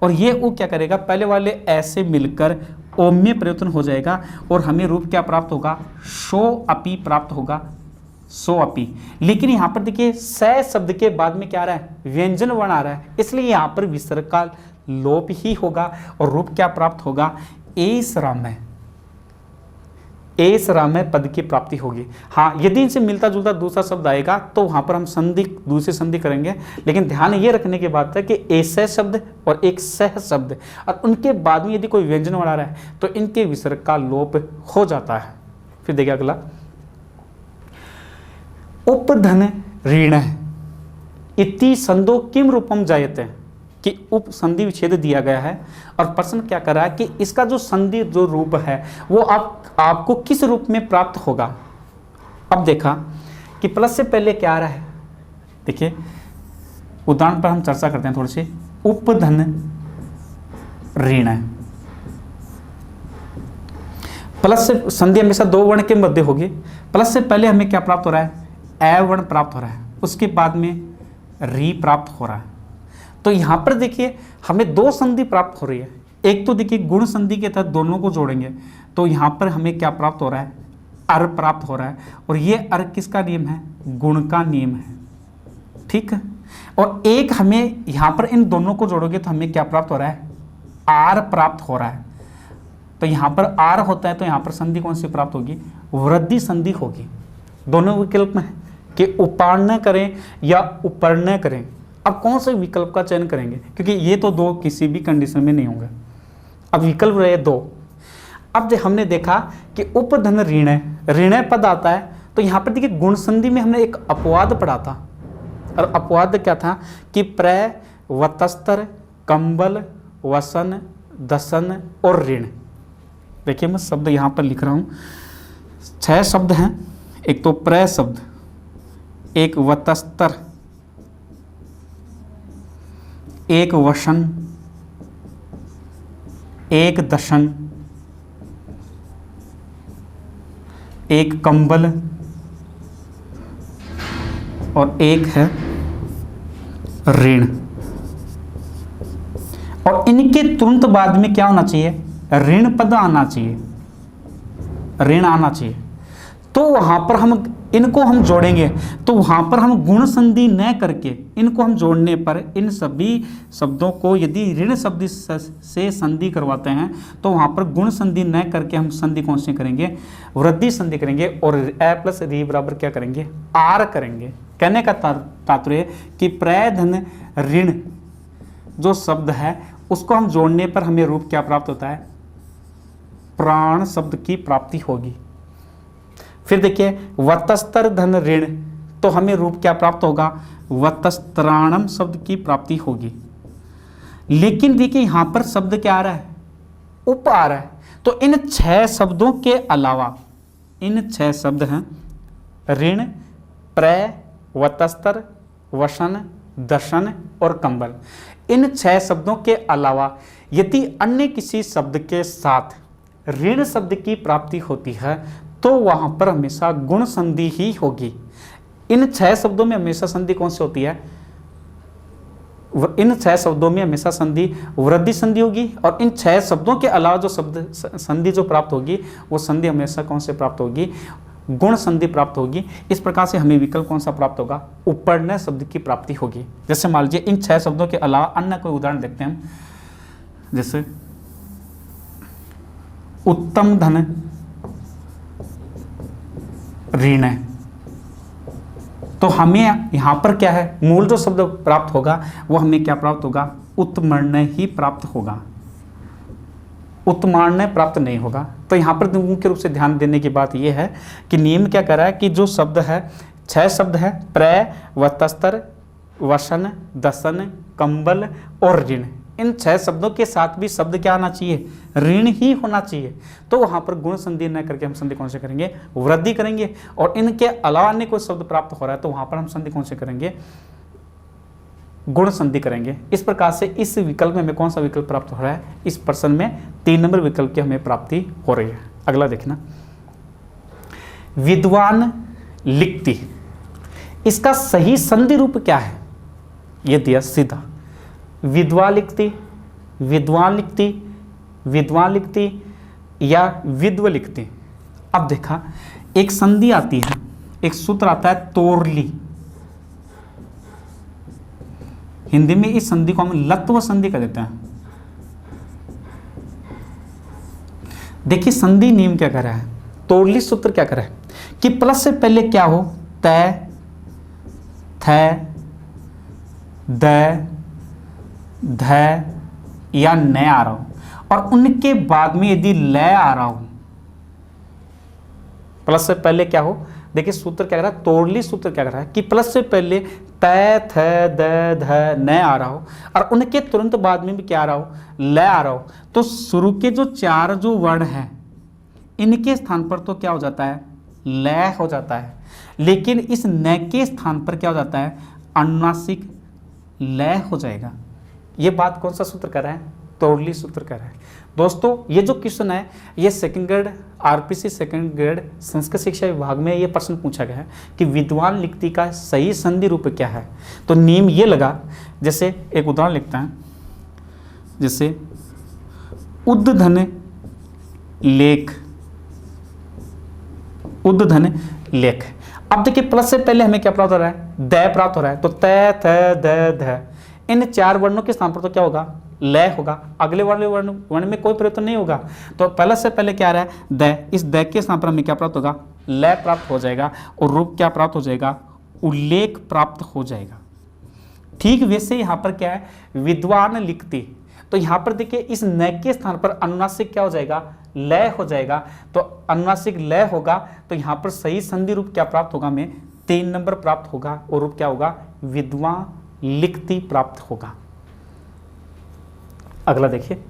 और ये ऊ क्या करेगा, पहले वाले ऐसे मिलकर ओम में परिवर्तन हो जाएगा और हमें रूप क्या प्राप्त होगा, शो अपी प्राप्त होगा, सो अपी। लेकिन यहाँ पर देखिए स शब्द के बाद में क्या आ रहा है, व्यंजन वर्ण आ रहा है, इसलिए यहाँ पर विसर्ग का लोप ही होगा और रूप क्या प्राप्त होगा, एस रामय, एस रामय पद की प्राप्ति होगी। हाँ, यदि इनसे मिलता जुलता दूसरा शब्द आएगा तो वहां पर हम संधि, दूसरी संधि करेंगे, लेकिन ध्यान ये रखने की बात है कि ऐसे शब्द और एक सह शब्द और उनके बाद में यदि कोई व्यंजन वर्ण आ रहा है तो इनके विसर्ग का लोप हो जाता है। फिर देखिए अगला, उपधन ऋण इति संदो किम रूपम जायते, कि उप संधि विच्छेद दिया गया है और प्रश्न क्या कर रहा है कि इसका जो संधि जो रूप है वो आपको किस रूप में प्राप्त होगा। अब देखा कि प्लस से पहले क्या आ रहा है, देखिए उदाहरण पर हम चर्चा करते हैं थोड़ी सी। उपधन ऋण है, प्लस से संधि हमेशा दो वर्ण के मध्य होगी, प्लस से पहले हमें क्या प्राप्त हो रहा है, ए वर्ण प्राप्त हो रहा है, उसके बाद में री प्राप्त हो रहा है। तो यहाँ पर देखिए हमें दो संधि प्राप्त हो रही है, एक तो देखिए गुण संधि के तहत दोनों को जोड़ेंगे तो यहाँ पर हमें क्या प्राप्त हो रहा है, अर प्राप्त हो रहा है, और ये अर किसका नियम है, गुण का नियम है, ठीक है। और एक हमें यहाँ पर इन दोनों को जोड़ोगे तो हमें क्या प्राप्त हो रहा है, आर प्राप्त हो रहा है। तो यहाँ पर आर होता है तो यहाँ पर संधि कौन सी प्राप्त होगी, वृद्धि संधि होगी। दोनों विकल्प में है कि उपार्ण करें या उपर्ण करें। अब कौन से विकल्प का चयन करेंगे, क्योंकि ये तो दो किसी भी कंडीशन में नहीं होंगे। अब विकल्प रहे दो। अब हमने देखा कि उपधन ऋण पद आता है, तो यहाँ पर देखिए गुण संधि में हमने एक अपवाद पढ़ा था, और अपवाद क्या था कि प्र, वतस्तर, कंबल, वसन, दसन और ऋण। देखिए मैं शब्द यहाँ पर लिख रहा हूँ, 6 शब्द हैं। एक तो प्र शब्द, एक वतस्तर, एक वसन, एक दशन, एक कंबल और एक है ऋण। और इनके तुरंत बाद में क्या होना चाहिए, ऋण पद आना चाहिए, ऋण आना चाहिए। तो वहां पर हम इनको हम जोड़ेंगे, तो वहां पर हम गुण संधि न करके इनको हम जोड़ने पर इन सभी शब्दों को यदि ऋण शब्द से संधि करवाते हैं तो वहां पर गुण संधि न करके हम संधि कौन सी करेंगे, वृद्धि संधि करेंगे, और ए प्लस री बराबर क्या करेंगे, आर करेंगे। कहने का तात्पर्य कि प्रधन ऋण जो शब्द है उसको हम जोड़ने पर हमें रूप क्या प्राप्त होता है, प्राण शब्द की प्राप्ति होगी। फिर देखिए वतस्तर धन ऋण, तो हमें रूप क्या प्राप्त होगा, वतस्त्राणम शब्द की प्राप्ति होगी। लेकिन देखिए यहां पर शब्द क्या आ रहा है, उप आ रहा है। तो इन 6 शब्दों के अलावा, इन 6 शब्द हैं ऋण, प्र, वतस्तर, वसन, दशन और कंबल। इन 6 शब्दों के अलावा यदि अन्य किसी शब्द के साथ ऋण शब्द की प्राप्ति होती है तो वहां पर हमेशा गुण संधि ही होगी। इन 6 शब्दों में हमेशा संधि कौन सी होती है, इन 6 शब्दों में हमेशा संधि वृद्धि संधि होगी, और इन 6 शब्दों के अलावा जो शब्द संधि जो प्राप्त होगी वो संधि हमेशा कौन से प्राप्त होगी, गुण संधि प्राप्त होगी। इस प्रकार से हमें विकल्प कौन सा प्राप्त होगा, उपर्ण शब्द की प्राप्ति होगी। जैसे मान लीजिए इन 6 शब्दों के अलावा अन्य कोई उदाहरण देखते हैं हम, जैसे उत्तम धन ऋण है, तो हमें यहां पर क्या है, मूल जो शब्द प्राप्त होगा वो हमें क्या प्राप्त होगा, उत्तमर्ण ही प्राप्त होगा, उत्तमार्ण प्राप्त नहीं होगा। तो यहां पर मुख्य रूप से ध्यान देने की बात यह है कि नियम क्या कर रहा है कि जो शब्द है 6 शब्द है, प्र, वतस्तर, वसन, दसन, कंबल और ऋण, इन 6 शब्दों के साथ भी शब्द क्या आना चाहिए, ऋण ही होना चाहिए। तो वहां पर गुण संधि न करके हम संधि कौन से करेंगे, वृद्धि करेंगे। और इनके अलावा अन्य कोई शब्द प्राप्त हो रहा है तो वहां पर हम संधि कौन से करेंगे, गुण संधि करेंगे। इस प्रकार से इस विकल्प में हमें कौन सा विकल्प प्राप्त हो रहा है, इस प्रश्न में 3 नंबर विकल्प की हमें प्राप्ति हो रही है। अगला देखना, विद्वान लिखती, इसका सही संधि रूप क्या है, ये दिया सीधा, विद्वान लिखती, विद्वान लिखती, विद्वान लिखती या विद्व लिखती। अब देखा एक संधि आती है, एक सूत्र आता है तोरली, हिंदी में इस संधि को हम लत्व संधि कह देते हैं। देखिए संधि नियम क्या कर रहा है, तोरली सूत्र क्या कर रहा है कि प्लस से पहले क्या हो, तय, थ, द, ध या न आ रहा हो, और उनके बाद में यदि ल आ रहा हो, प्लस से पहले क्या हो, देखिए सूत्र क्या कर रहा है, तोरली सूत्र क्या कर रहा है कि प्लस से पहले तय, थ, द, ध, न आ रहा हो और उनके तुरंत बाद में भी क्या आ रहा हो, ल आ रहा हो, तो शुरू के जो 4 जो वर्ण हैं इनके स्थान पर तो क्या हो जाता है, ल हो जाता है। लेकिन इस न के स्थान पर क्या हो जाता है, अनुनासिक ल हो जाएगा। ये बात कौन सा सूत्र कर रहा है, तोरली सूत्र कर रहा है। दोस्तों ये जो क्वेश्चन है ये second grade RPC second grade Sanskrit शिक्षा विभाग में ये प्रश्न पूछा गया है कि विद्वान लिखती का सही संधि रूप क्या है। तो नियम ये लगा, जैसे एक उदाहरण लिखता है, जैसे उद्धन लेख, उद्धन लेख। अब देखिए प्लस से पहले हमें क्या प्राप्त हो रहा है, द प्राप्त हो रहा है, तो त, थ, द, ध इन 4 वर्णों के स्थान पर तो क्या होगा, ल होगा। अगले वर्ण में कोई परिवर्तन नहीं होगा, तो पहले से पहले क्या आ रहा है, द, इस द के स्थान पर हमें क्या प्राप्त होगा, ल प्राप्त हो जाएगा और रूप क्या प्राप्त हो जाएगा, उल्लेख प्राप्त हो जाएगा। ठीक वैसे यहाँ पर क्या है, विद्वान लिखती, तो यहाँ पर देखिए इस न के स्थान पर अनुनासिक क्या हो जाएगा, लय हो जाएगा। तो अनुनासिक लय होगा तो यहाँ पर सही संधि रूप क्या प्राप्त होगा, हमें 3 नंबर प्राप्त होगा और रूप क्या होगा, विद्वान लिखती प्राप्त होगा। अगला देखिए,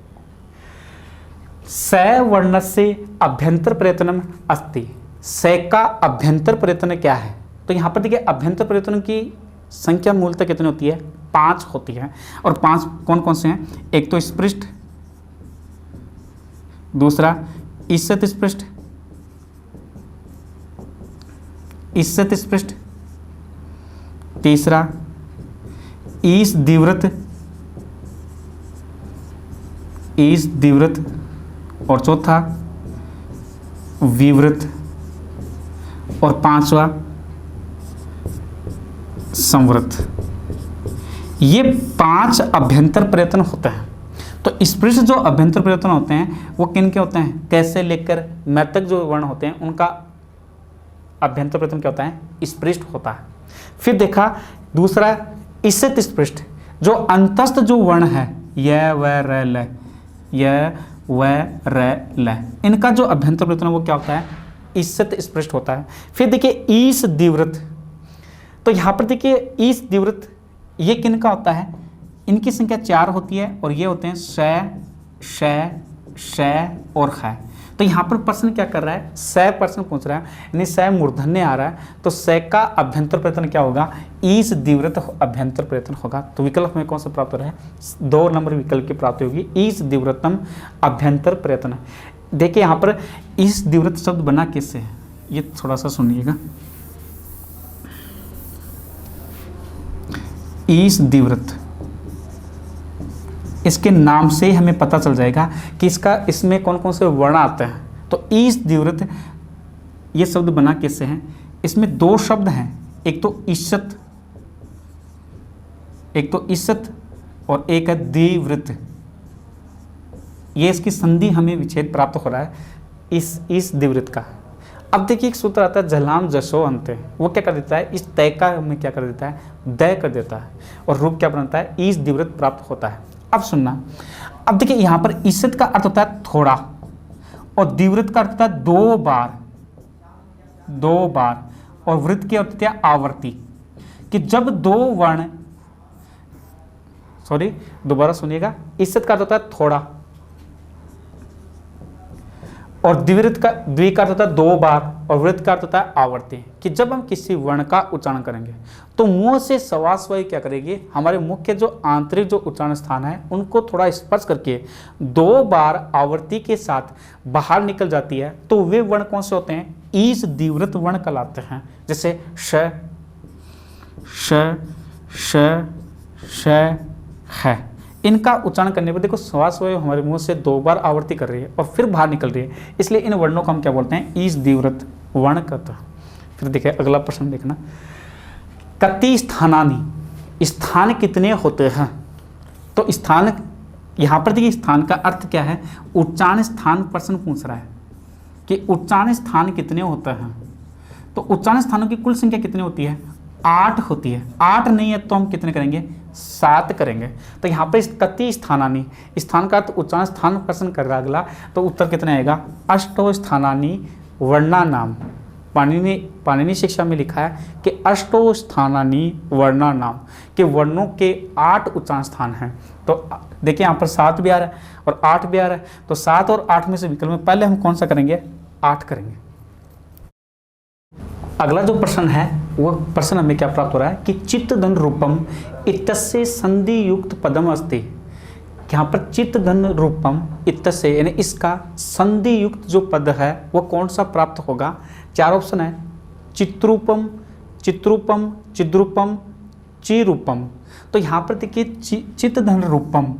स वर्णस्य अभ्यंतर प्रयत्नम अस्ति, स का अभ्यंतर प्रयत्न क्या है। तो यहाँ पर देखिए अभ्यंतर प्रयत्न की संख्या मूलतः कितनी होती है, 5 होती है। और 5 कौन कौन से हैं, एक तो स्पृष्ट, दूसरा ईषत् स्पृष्ट, ईषत् स्पृष्ट, तीसरा ईश दिवृत, ईश दिवृत, और चौथा विवृत, और 5वां संवृत। ये 5 अभ्यंतर प्रयत्न होते हैं। तो स्पृष्ट जो अभ्यंतर प्रयत्न होते हैं वो किन के होते हैं, कैसे लेकर मैं तक जो वर्ण होते हैं उनका अभ्यंतर प्रयत्न क्या होता है, स्पृष्ट होता है। फिर देखा दूसरा ईषत् स्पृष्ट, जो अंतस्थ जो वर्ण है य व र ल, य व र ल, इनका जो अभ्यंतर प्रयत्न वो क्या होता है, ईषत् स्पृष्ट होता है। फिर देखिए ईश दिवृत, तो यहाँ पर देखिए ईश दिवृत ये किन का होता है, इनकी संख्या 4 होती है और ये होते हैं श, श, श और ख। तो यहाँ पर प्रश्न क्या कर रहा है, स प्रश्न पूछ रहा है, यानी स मूर्धन्य आ रहा है, तो स का अभ्यंतर प्रयत्न क्या होगा, ईश दिवृत अभ्यंतर प्रयत्न होगा। तो विकल्प में कौन सा प्राप्त हो रहा है, 2 नंबर विकल्प की प्राप्ति होगी, ईश दिवृतम अभ्यंतर प्रयत्न। देखिए यहाँ पर ईश दिवृत शब्द बना किससे है, ये थोड़ा सा सुनिएगा। ईश दिवृत, इसके नाम से ही हमें पता चल जाएगा कि इसमें कौन कौन से वर्ण आते हैं। तो ईश दिवृत ये शब्द बना किससे हैं, इसमें 2 शब्द हैं, एक तो ईषत्, एक तो ईषत् और एक है दिवृत। ये इसकी संधि हमें विच्छेद प्राप्त हो रहा है इस दिवृत का। अब देखिए एक सूत्र आता है झलाम जसो अंते, वो क्या कर देता है, इस तय का हमें क्या कर देता है, दय कर देता है और रूप क्या बनता है, ईश दिवृत प्राप्त होता है। अब सुनना, अब देखिए यहाँ पर ईषत् का अर्थ होता है थोड़ा और दिवृत का अर्थ होता है 2 बार, 2 बार, और वृत्त की अर्थ होती है आवर्ती, कि जब 2 वर्ण, सॉरी दोबारा सुनिएगा, ईसत का अर्थ होता है थोड़ा, और द्विवृत्त का द्वि का अर्थ होता है दो बार, और वृत्त का अर्थ होता है आवर्ती। कि जब हम किसी वर्ण का उच्चारण करेंगे तो मुंह से सवास्वय क्या करेगी, हमारे मुख के जो आंतरिक जो उच्चारण स्थान है उनको थोड़ा स्पर्श करके 2 बार आवर्ती के साथ बाहर निकल जाती है। तो वे वर्ण कौन से होते हैं, ईश द्विवृत्त वर्ण कहलाते हैं। जैसे श श श श है, इनका उच्चारण करने पर देखो श्वासवायु हमारे मुंह से 2 बार आवर्ती कर रही है और फिर बाहर निकल रही है, इसलिए इन वर्णों को हम क्या बोलते हैं, ईश द्विवृत्त वर्ण कहते हैं। फिर देखिए अगला प्रश्न देखना, कति स्थानानि, स्थान कितने होते हैं। तो स्थान यहाँ पर देखिए स्थान का अर्थ क्या है, उच्चारण स्थान प्रश्न पूछ रहा है कि उच्चारण स्थान कितने होते हैं। तो उच्चारण स्थानों की कुल संख्या कितनी होती है, 8 होती है। 8 नहीं है तो हम कितने करेंगे, 7 करेंगे। तो यहाँ पर कति स्थानानि, स्थान का अर्थ उच्चारण स्थान प्रश्न कर रहा अगला, तो उत्तर कितने आएगा, अष्टो स्थानानि वर्णानाम। पाणिनि शिक्षा में लिखा है कि अष्टो स्थानानि वर्णानाम, के वर्णों के 8 उच्चारण स्थान हैं। तो देखिए यहाँ पर 7 भी आ रहा है और 8 भी आ रहा है, तो 7 और 8 में से विकल्प में पहले हम कौन सा करेंगे, 8 करेंगे। अगला जो प्रश्न है वो प्रश्न हमें क्या प्राप्त हो रहा है कि चित्त धन रूपम इतस्य संधि युक्त पदम अस्ति। यहाँ पर चित्त धन रूपम इतस्य यानी इसका संधि युक्त जो पद है वो कौन सा प्राप्त होगा। 4 ऑप्शन है, चित्रूपम, चित्रूपम, चिद्रूपम, चिरूपम। तो यहाँ पर देखिए चित्त धन रूपम,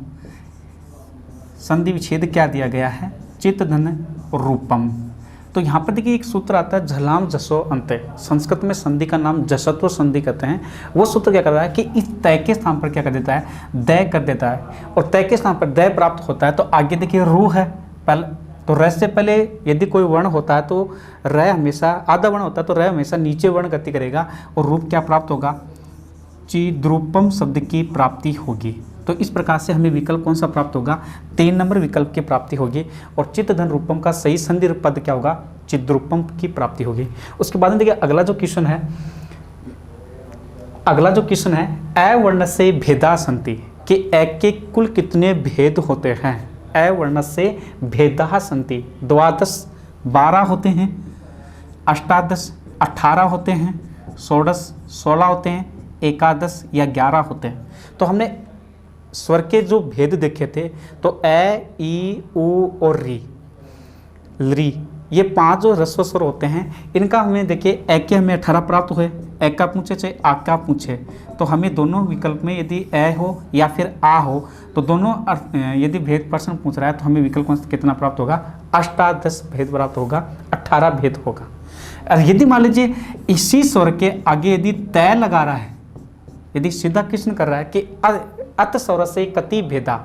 संधि विच्छेद क्या दिया गया है, चित्त धन रूपम। तो यहाँ पर देखिए एक सूत्र आता है झलाम जसो अंत्य, संस्कृत में संधि का नाम जसत्व संधि कहते हैं। वो सूत्र क्या कर रहा है कि इस तय के स्थान पर क्या कर देता है, दय कर देता है, और तय के स्थान पर दय प्राप्त होता है। तो आगे देखिए रू है पहले, तो र से पहले यदि कोई वर्ण होता है तो र हमेशा आधा वर्ण होता है, तो र हमेशा नीचे वर्ण गति करेगा और रूप क्या प्राप्त होगा, चिद्रूपम शब्द की प्राप्ति होगी। तो इस प्रकार से हमें विकल्प कौन सा प्राप्त होगा, 3 नंबर विकल्प की प्राप्ति होगी, और चित्त धन रूपम का सही संधि पद क्या होगा, चिद्रूपम की प्राप्ति होगी। उसके बाद में देखिए अगला जो क्वेश्चन है, अगला जो क्वेश्चन है, अ वर्ण से भेदा संति, कि अ के कुल कितने भेद होते हैं। अ वर्ण से भेदा संति, द्वादश 12 होते हैं, अष्टादश 18 होते हैं, षोडश 16 होते हैं, एकादश या 11 होते हैं। तो हमने स्वर के जो भेद देखे थे, तो ए, ई, उ और री, ये 5 जो ह्रस्व स्वर होते हैं, इनका हमें देखिए ए के हमें 18 प्राप्त हुए, ए का पूछे चाहे आ का पूछे, तो हमें दोनों विकल्प में यदि ए हो या फिर आ हो, तो दोनों यदि भेद प्रश्न पूछ रहा है तो हमें विकल्प कितना प्राप्त होगा, अष्टादश भेद प्राप्त होगा, 18 भेद होगा। और यदि मान लीजिए इसी स्वर के आगे यदि तय लगा रहा है, यदि सीधा प्रश्न कर रहा है कि अत स्वर से कति भेदा,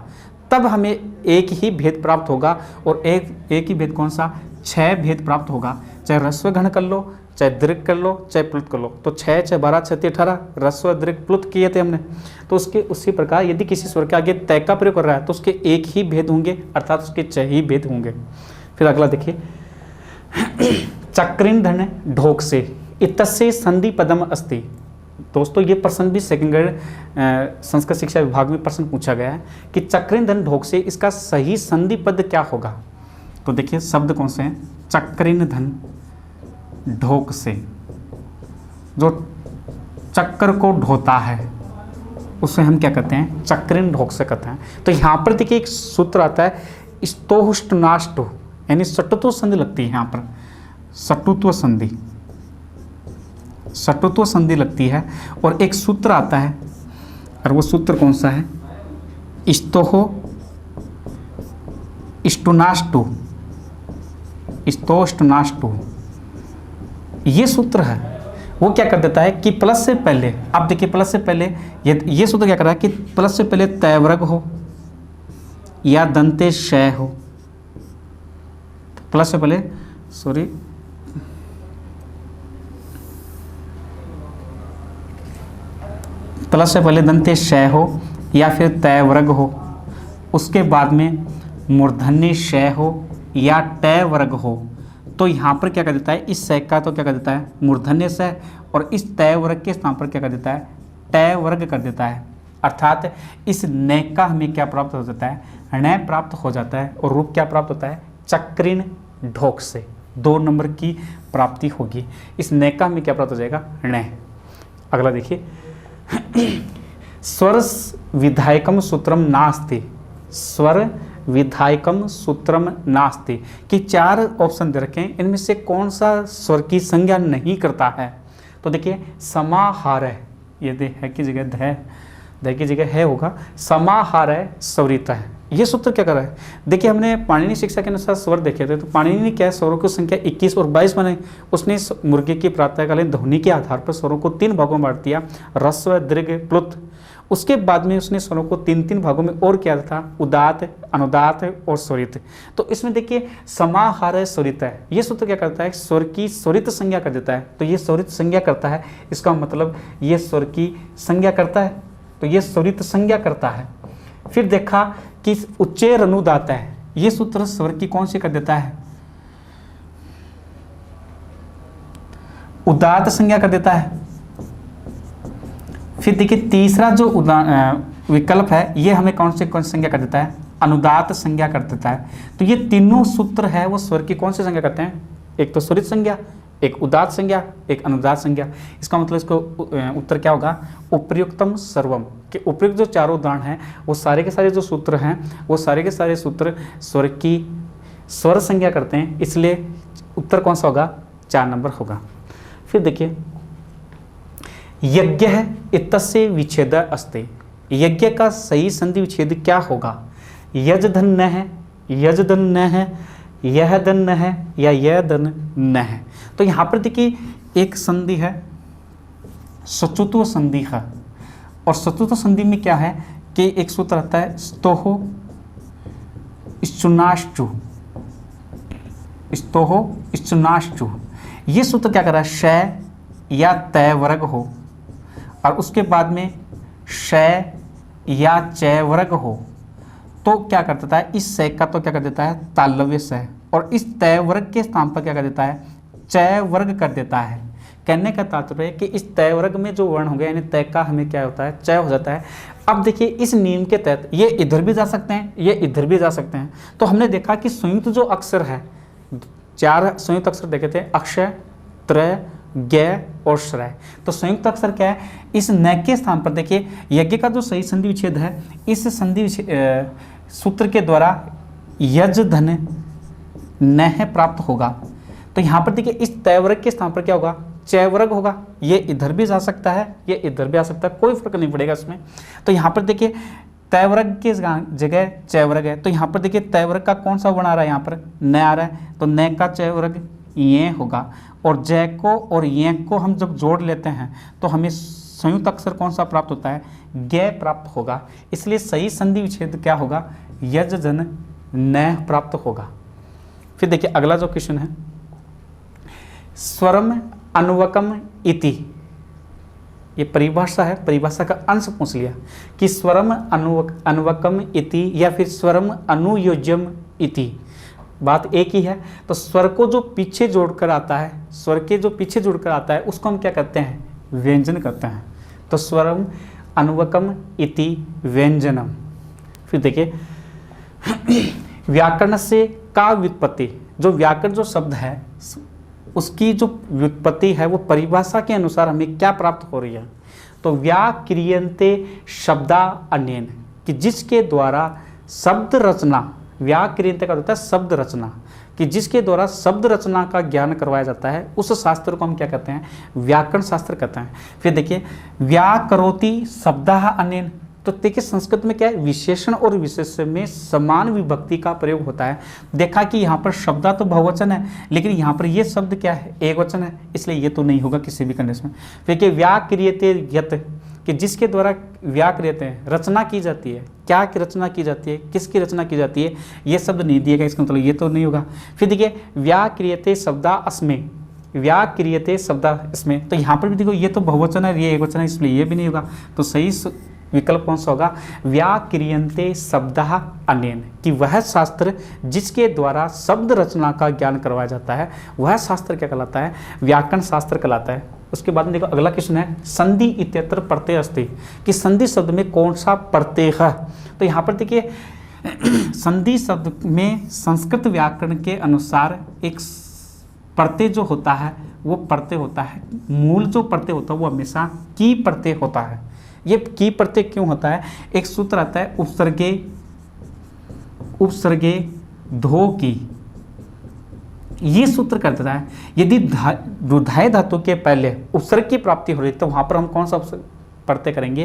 तब हमें एक ही भेद प्राप्त होगा, और एक ही भेद कौन सा, 6 भेद प्राप्त होगा। चाहे ह्रस्व घन कर लो, चाहे दीर्घ कर लो, चाहे प्लुत कर लो, तो 6 6 12 6 18 ह्रस्व दीर्घ प्लुत किए थे हमने। तो उसके उसी प्रकार यदि किसी स्वर के आगे तय का प्रयोग कर रहा है तो उसके एक ही भेद होंगे, अर्थात उसके 6 ही भेद होंगे। फिर अगला देखिए, चक्रिन धन ढोक से इतस्य संधि पदम अस्ति। दोस्तों ये प्रश्न भी सेकंड ग्रेड संस्कृत शिक्षा विभाग में प्रश्न पूछा गया है कि चक्रिन धन ढोक से इसका सही संधि पद क्या होगा। तो देखिए शब्द कौन से हैं, चक्रिन धन ढोक से, जो चक्कर को ढोता है उसे हम क्या कहते हैं, चक्रिन ढोक से कहते हैं। तो यहाँ पर देखिए एक सूत्र आता है स्तोष्टनाष्टो, यानी सटुत्व संधि लगती है, यहाँ पर सटुत्व संधि, सटुत्व संधि लगती है। और एक सूत्र आता है, और वो सूत्र कौन सा है, स्तोहो इष्टुनाष्टु, स्तोष्टनाष्टु, ये सूत्र है। वो क्या कर देता है कि प्लस से पहले, आप देखिए प्लस से पहले ये सूत्र क्या कर रहा है कि प्लस से पहले तयवर्ग हो या दंते शय हो, प्लस से पहले प्लस से पहले दंते शय हो या फिर तय वर्ग हो, उसके बाद में मूर्धन्य शय हो या टय वर्ग हो। तो यहाँ पर क्या कर देता है, इस शय का तो क्या कर देता है मूर्धन्य शय, और इस तय वर्ग के स्थान पर क्या कर देता है, टय वर्ग कर देता है। अर्थात इस न का हमें क्या प्राप्त हो जाता है, ण प्राप्त हो जाता है, और रूप क्या प्राप्त होता है, चक्रिन ढोक से 2 नंबर की प्राप्ति होगी। इस न का हमें क्या प्राप्त हो जाएगा, ण। अगला देखिए, स्वर विधायकम सूत्रम नास्ति, स्वर विधायकम सूत्रम नास्ति कि 4 ऑप्शन दे रखे हैं, इनमें से कौन सा स्वर की संज्ञा नहीं करता है। तो देखिए समाहार है, ये है की जगह ध की जगह है होगा, समाहार है स्वरित है। ये सूत्र क्या कर रहा है, देखिए हमने पाणिनि शिक्षा के अनुसार स्वर देखे थे, तो पाणिनि ने क्या स्वरों की संख्या 21 और 22 बनाई। उसने मुर्गे की प्रातःकालीन ध्वनि के आधार पर स्वरों को 3 भागों में बांट दिया, ह्रस्व दीर्घ प्लुत। उसके बाद में उसने स्वरों को 3-3 भागों में और किया था, उदात, अनुदात और स्वरित। तो इसमें देखिए समाहार स्वरित है, ये सूत्र क्या करता है, स्वर की स्वरित संज्ञा कर देता है। तो ये स्वरित संज्ञा करता है, इसका मतलब ये स्वर की संज्ञा करता है, तो ये स्वरित संज्ञा करता है। फिर देखा कि उच्चैर अनुदात है, ये सूत्र स्वर की कौन सी कर देता है, उदात संज्ञा कर देता है। फिर देखिए तीसरा जो विकल्प है, ये हमें कौन सी संज्ञा कर देता है, अनुदात संज्ञा कर देता है। तो ये तीनों सूत्र है वो स्वर की कौन सी संज्ञा करते हैं, एक तो स्वरित संज्ञा, एक उदात संज्ञा, एक अनुदात संज्ञा। इसका मतलब इसको उत्तर क्या होगा, उपर्युक्तम सर्वम, कि उपर्युक्त जो 4 उदाहरण हैं वो सारे के सारे जो सूत्र हैं वो सारे के सारे सूत्र स्वर की स्वर संज्ञा करते हैं, इसलिए उत्तर कौन सा होगा, 4 नंबर होगा। फिर देखिए, यज्ञ इतस्य विच्छेद अस्ति, यज्ञ का सही संधि विच्छेद क्या होगा, यजधन न है, यजधन न है, यह धन न है, या यह धन न है। तो यहाँ पर देखिए एक संधि है सचुत्व संधि है, और सचुत्व संधि में क्या है कि एक सूत्र आता है स्तोहो इश्चुनाश्चु, स्तोहो इश्चुनाश्चु। ये सूत्र क्या कर रहा है, श या तय वर्ग हो और उसके बाद में श या च वर्ग हो, तो क्या कर देता है, इस स का तो क्या कर देता है तालव्य स, और इस तय वर्ग के स्थान पर क्या कर देता है, च वर्ग कर देता है। कहने का तात्पर्य है कि इस तय वर्ग में जो वर्ण होंगे यानी तय का हमें क्या होता है, च हो जाता है। अब देखिए इस नियम के तहत ये इधर भी जा सकते हैं, ये इधर भी जा सकते हैं। तो हमने देखा कि संयुक्त जो अक्षर है, 4 संयुक्त अक्षर देखे थे, अक्षय, त्रय, ज्ञ और श्रय। तो संयुक्त अक्षर क्या है, इस न के स्थान पर देखिए यज्ञ का जो सही संधि विच्छेद है, इस संधि सूत्र के द्वारा यज धन न प्राप्त होगा। तो यहाँ पर देखिए इस तय वर्ग के स्थान पर क्या होगा, च वर्ग होगा। ये इधर भी जा सकता है, ये इधर भी आ सकता है, कोई फर्क नहीं पड़ेगा इसमें। तो यहाँ पर देखिए तय वर्ग के जगह च वर्ग है, तो यहाँ पर देखिए तय वर्ग का कौन सा वर्ण आ रहा है, यहाँ पर न आ रहा है, तो न का च वर्ग ये होगा, और जय को और ये को हम जब जोड़ लेते हैं तो हमें संयुक्त अक्षर कौन सा प्राप्त होता है, ज्ञ प्राप्त होगा। इसलिए सही संधि विच्छेद क्या होगा, यज जन न प्राप्त होगा। फिर देखिए अगला जो क्वेश्चन है, स्वरम अनुवकम इति, ये परिभाषा है, परिभाषा का अंश पूछ लिया कि स्वरम अनुवकम इति या फिर स्वरम अनुयोज्यम इति, बात एक ही है। तो स्वर को जो पीछे जोड़कर आता है, स्वर के जो पीछे जोड़कर आता है उसको हम क्या करते हैं, व्यंजन करते हैं। तो स्वरम अनुवकम इति व्यंजनम। फिर देखिए व्याकरण से का व्युत्पत्ति, जो व्याकरण जो शब्द है उसकी जो व्युत्पत्ति है वो परिभाषा के अनुसार हमें क्या प्राप्त हो रही है, तो व्याक्रियन्ते शब्दा अन्येन, कि जिसके द्वारा शब्द रचना, व्याक्रियन्ते का होता है शब्द रचना, कि जिसके द्वारा शब्द रचना का ज्ञान करवाया जाता है, उस शास्त्र को हम क्या कहते हैं, व्याकरण शास्त्र कहते हैं। फिर देखिए व्याकरोति शब्दः अन्येन, तो देखिए संस्कृत में क्या है, विशेषण और विशेष्य में समान विभक्ति का प्रयोग होता है। देखा कि यहाँ पर शब्दा तो बहुवचन है, लेकिन यहाँ पर ये शब्द क्या है, एक वचन है, इसलिए ये तो नहीं होगा किसी भी कंडीशन में। फिर देखिए व्याक्रियते यत्, कि जिसके द्वारा व्याक्रियते रचना की जाती है, क्या की रचना की जाती है, किसकी रचना की जाती है, ये शब्द नहीं दिएगा, इसका मतलब ये तो नहीं होगा। फिर देखिए व्याक्रियते शब्दा अस्मे, व्याक्रियते शब्दा इसमें, तो यहाँ पर भी देखो ये तो बहुवचन है, ये एक वचन है, इसलिए ये भी नहीं होगा। तो सही विकल्प कौन सा होगा, व्याक्रियन्ते शब्दः अन्येन, कि वह शास्त्र जिसके द्वारा शब्द रचना का ज्ञान करवाया जाता है वह शास्त्र क्या कहलाता है, व्याकरण शास्त्र कहलाता है। उसके बाद में देखो अगला क्वेश्चन है संधि इत्यत्र प्रत्यय अस्ति, कि संधि शब्द में कौन सा प्रत्यय है। तो यहाँ पर देखिए संधि शब्द में संस्कृत व्याकरण के अनुसार एक प्रत्यय जो होता है वो प्रत्यय होता है, मूल जो प्रत्यय होता है वो हमेशा की प्रत्यय होता है। ये की प्रत्यय क्यों होता है, एक सूत्र आता है उपसर्गे धो की, ये सूत्र कर देता है यदि रुधाई धातु के पहले उपसर्ग की प्राप्ति हो रही तो वहां पर हम कौन सा प्रत्यय करेंगे,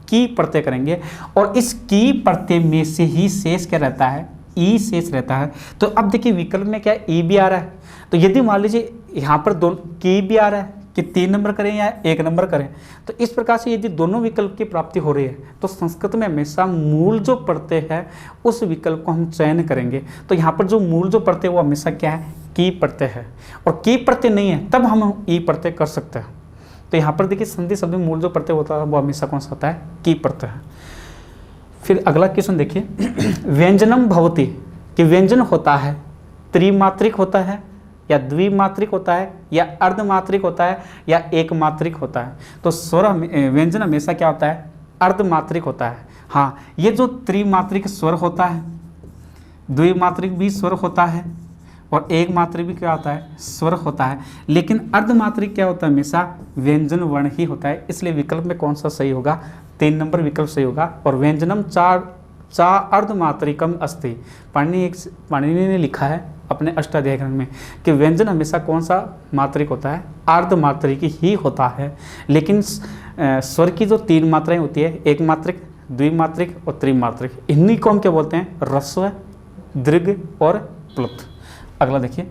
की प्रत्यय करेंगे, और इस की प्रत्यय में से ही शेष क्या रहता है, ई शेष रहता है। तो अब देखिए विकल्प में क्या ई भी आ रहा है, तो यदि मान लीजिए यहाँ पर दोनों की भी आ रहा है कि 3 नंबर करें या 1 नंबर करें, तो इस प्रकार से यदि दोनों विकल्प की प्राप्ति हो रही है तो संस्कृत में हमेशा मूल जो प्रत्यय है उस विकल्प को हम चयन करेंगे। तो यहाँ पर जो मूल जो प्रत्यय वो हमेशा क्या है, की प्रत्यय है, और की प्रत्यय नहीं है तब हम ई प्रत्यय कर सकते हैं। तो यहाँ पर देखिए संधि शब्द में मूल जो प्रत्यय होता है वो हमेशा कौन सा होता है, की प्रत्यय है। फिर अगला क्वेश्चन देखिए व्यंजनम भवति, कि व्यंजन होता है त्रिमात्रिक होता है या द्विमात्रिक होता है या अर्धमात्रिक होता है या एक मात्रिक होता है। तो स्वर व्यंजन हमेशा क्या होता है, अर्धमात्रिक होता है। हाँ, ये जो त्रिमात्रिक स्वर होता है, द्विमात्रिक भी स्वर होता है और एक मात्रिक भी क्या होता है, स्वर होता है, लेकिन अर्धमात्रिक क्या होता है, हमेशा व्यंजन वर्ण ही होता है। इसलिए विकल्प में कौन सा सही होगा, 3 नंबर विकल्प सही होगा। और व्यंजनम चा अर्धमात्रिकम अस्ति, पाणिनि ने लिखा है अपने अष्टाध्यायी ग्रंथ में कि व्यंजन हमेशा कौन सा मात्रिक होता है, अर्धमात्रिक ही होता है। लेकिन स्वर की जो 3 मात्राएं होती है, एक मात्रिक, द्विमात्रिक और त्रिमात्रिक, इन्हीं को हम क्या बोलते हैं, ह्रस्व, दीर्घ और प्लुत। अगला देखिए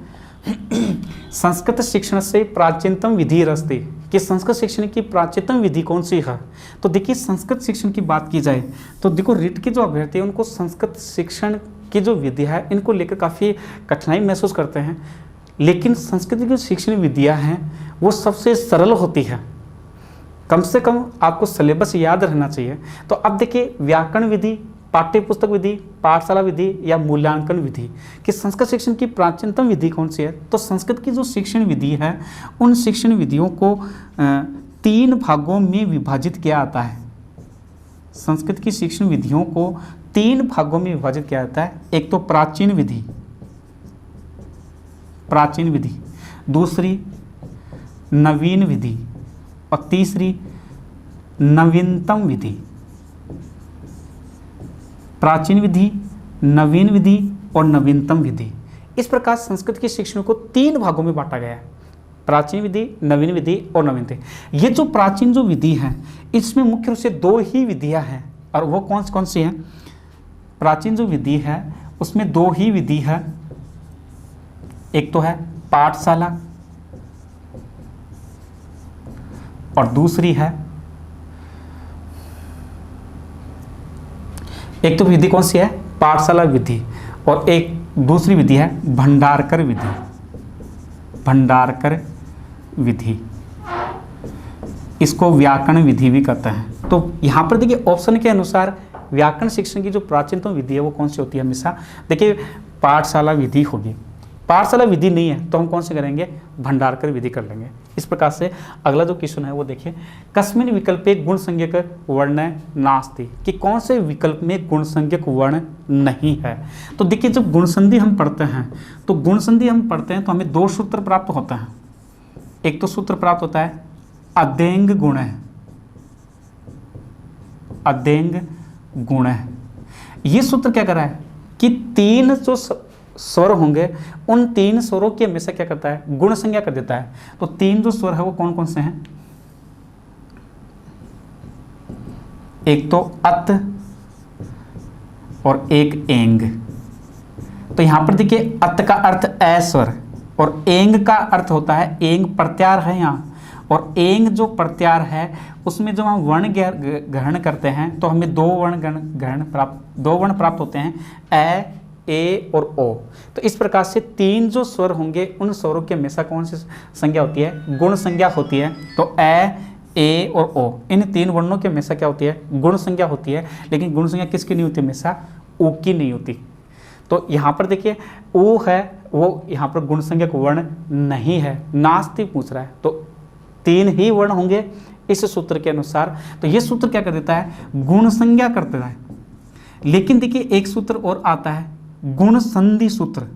संस्कृत शिक्षण से प्राचीनतम विधि रस्ती, कि संस्कृत शिक्षण की प्राचीनतम विधि कौन सी है। तो देखिए संस्कृत शिक्षण की बात की जाए तो देखो रिट के जो अभ्यर्थी हैं उनको संस्कृत शिक्षण की जो विधियाँ है इनको लेकर काफ़ी कठिनाई महसूस करते हैं, लेकिन संस्कृत की जो शिक्षण विधियाँ हैं वो सबसे सरल होती है। कम से कम आपको सिलेबस याद रहना चाहिए। तो अब देखिए व्याकरण विधि, पाठ्य पुस्तक विधि, पाठशाला विधि या मूल्यांकन विधि, कि संस्कृत शिक्षण की प्राचीनतम विधि कौन सी है। तो संस्कृत की जो शिक्षण विधि है उन शिक्षण विधियों को 3 भागों में विभाजित किया जाता है। संस्कृत की शिक्षण विधियों को 3 भागों में विभाजित किया जाता है। एक तो प्राचीन विधि, दूसरी नवीन विधि और तीसरी नवीनतम विधि। प्राचीन विधि, नवीन विधि और नवीनतम विधि, इस प्रकार संस्कृत के शिक्षण को 3 भागों में बांटा गया है, प्राचीन विधि, नवीन विधि और नवीनतम। ये जो प्राचीन जो विधि है इसमें मुख्य रूप से 2 ही विधियां हैं, और वो कौन सी हैं, प्राचीन जो विधि है उसमें 2 ही विधि है। एक तो है पाठशाला और दूसरी है, एक तो विधि कौन सी है, पाठशाला विधि, और एक दूसरी विधि है भंडारकर विधि, इसको व्याकरण विधि भी कहते हैं। तो यहाँ पर देखिए ऑप्शन के अनुसार व्याकरण शिक्षण की जो प्राचीनतम विधि है वो कौन सी होती है, हमेशा देखिए पाठशाला विधि होगी। पाठशाला विधि नहीं है तो हम कौन से करेंगे, भंडारकर विधि कर लेंगे। इस प्रकार से अगला जो क्वेश्चन है वो देखिए कस्मिन् विकल्पे गुण संज्ञक वर्ण नास्ति, कि कौन से विकल्प में गुण संज्ञक वर्ण नहीं है। तो देखिए जब गुण संधि हम पढ़ते हैं तो तो हमें 2 सूत्र प्राप्त होते हैं। एक तो सूत्र प्राप्त होता है अदेंग गुण है। ये सूत्र क्या कर रहा है कि 3 जो स्वर होंगे उन 3 स्वरों की हमेशा क्या करता है, गुण संज्ञा कर देता है। तो 3 जो स्वर है वो कौन कौन से हैं, एक तो अत और एक एंग। तो यहां पर देखिए अत का अर्थ ए स्वर और एंग का अर्थ होता है, एंग प्रत्यार है यहाँ, और एंग जो प्रत्यार है उसमें जब हम वर्ण ग्रहण करते हैं तो हमें 2 वर्ण प्राप्त होते हैं, ए और ओ। तो इस प्रकार से 3 जो स्वर होंगे उन स्वरों की हमेशा कौन सी संज्ञा होती है, गुण संज्ञा होती है। तो ए और ओ, इन 3 वर्णों की हमेशा क्या होती है, गुण संज्ञा होती है। लेकिन गुण संज्ञा किसकी नहीं होती, हमेशा ओ की नहीं होती। तो यहाँ पर देखिए ओ है वो यहाँ पर गुण संज्ञक वर्ण नहीं है, नास्ति पूछ रहा है। तो 3 ही वर्ण होंगे इस सूत्र के अनुसार। तो ये सूत्र क्या कर देता है, गुण संज्ञा कर देता है। लेकिन देखिए एक सूत्र और आता है गुण संधि सूत्र।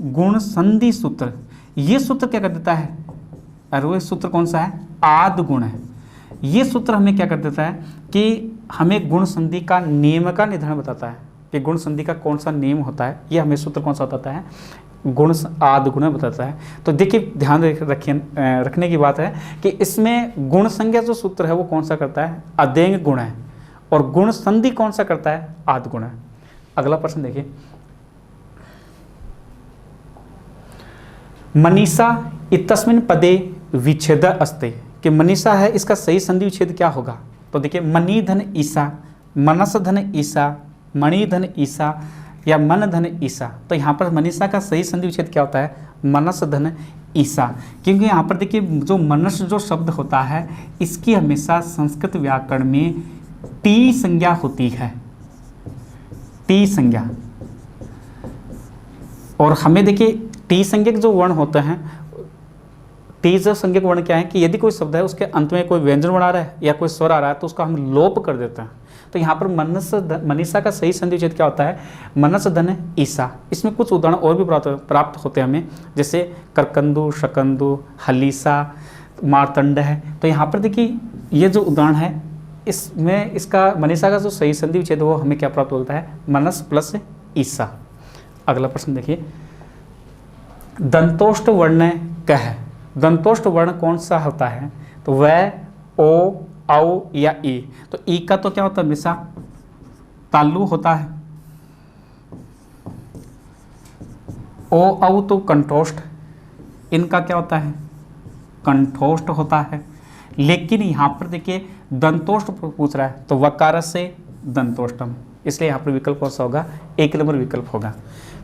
गुण संधि सूत्र, ये सूत्र क्या कर देता है, और वो सूत्र कौन सा है, आद गुण है। ये सूत्र हमें क्या कर देता है कि हमें गुण संधि का नियम का निर्धारण बताता है कि गुण संधि का कौन सा नियम होता है। ये हमें सूत्र कौन सा बताता है, गुण आद गुण बताता है। तो देखिए ध्यान रखने की बात है कि इसमें गुण संज्ञा जो सूत्र है वो कौन सा करता है, अदेंग गुण है, और गुण संधि कौन सा करता है, आद गुण है। अगला प्रश्न देखिए, मनीषा इतस्मिन् पदे विच्छेद अस्ति, कि मनीषा है इसका सही संधि विच्छेद क्या होगा। तो देखिए मनी धन ईसा, मनस धन ईसा, मणि धन ईसा या मन धन ईसा। तो यहाँ पर मनीषा का सही संधि विच्छेद क्या होता है, मनस धन ईसा। क्योंकि यहाँ पर देखिए जो मनस जो शब्द होता है इसकी हमेशा संस्कृत व्याकरण में टी संज्ञा होती है, टी संज्ञा। और हमें देखिए टी संज्ञक जो वर्ण होते हैं, टी जो संज्ञक वर्ण क्या है कि यदि कोई शब्द है उसके अंत में कोई व्यंजन वर्ण आ रहा है या कोई स्वर आ रहा है तो उसका हम लोप कर देते हैं। तो यहाँ पर मनीषा का सही संधि विच्छेद क्या होता है, मनस धन ईसा। इसमें कुछ उदाहरण और भी प्राप्त होते हैं हमें, जैसे करकंदु, शकंदु, हलीसा, मारतंड है। तो यहाँ पर देखिए ये जो उदाहरण है इसमें इसका मनीषा का जो सही संधि विच्छेद है वो हमें क्या प्राप्त होता है, मनस प्लस ईसा। अगला प्रश्न देखिए, दंतोष्ट वर्ण कह, दंतोष्ट वर्ण कौन सा होता है, तो वह, ओ, औ या ई। तो ई का तो क्या होता है, हमेशा तालु होता है, ओ औ तो कंठोष्ठ, इनका क्या होता है, कंठोष्ठ होता है। लेकिन यहाँ पर देखिए दंतोष्ट पूछ रहा है तो वकार से दंतोष्टम, इसलिए यहाँ पर विकल्प कौन सा होगा, 1 नंबर विकल्प होगा।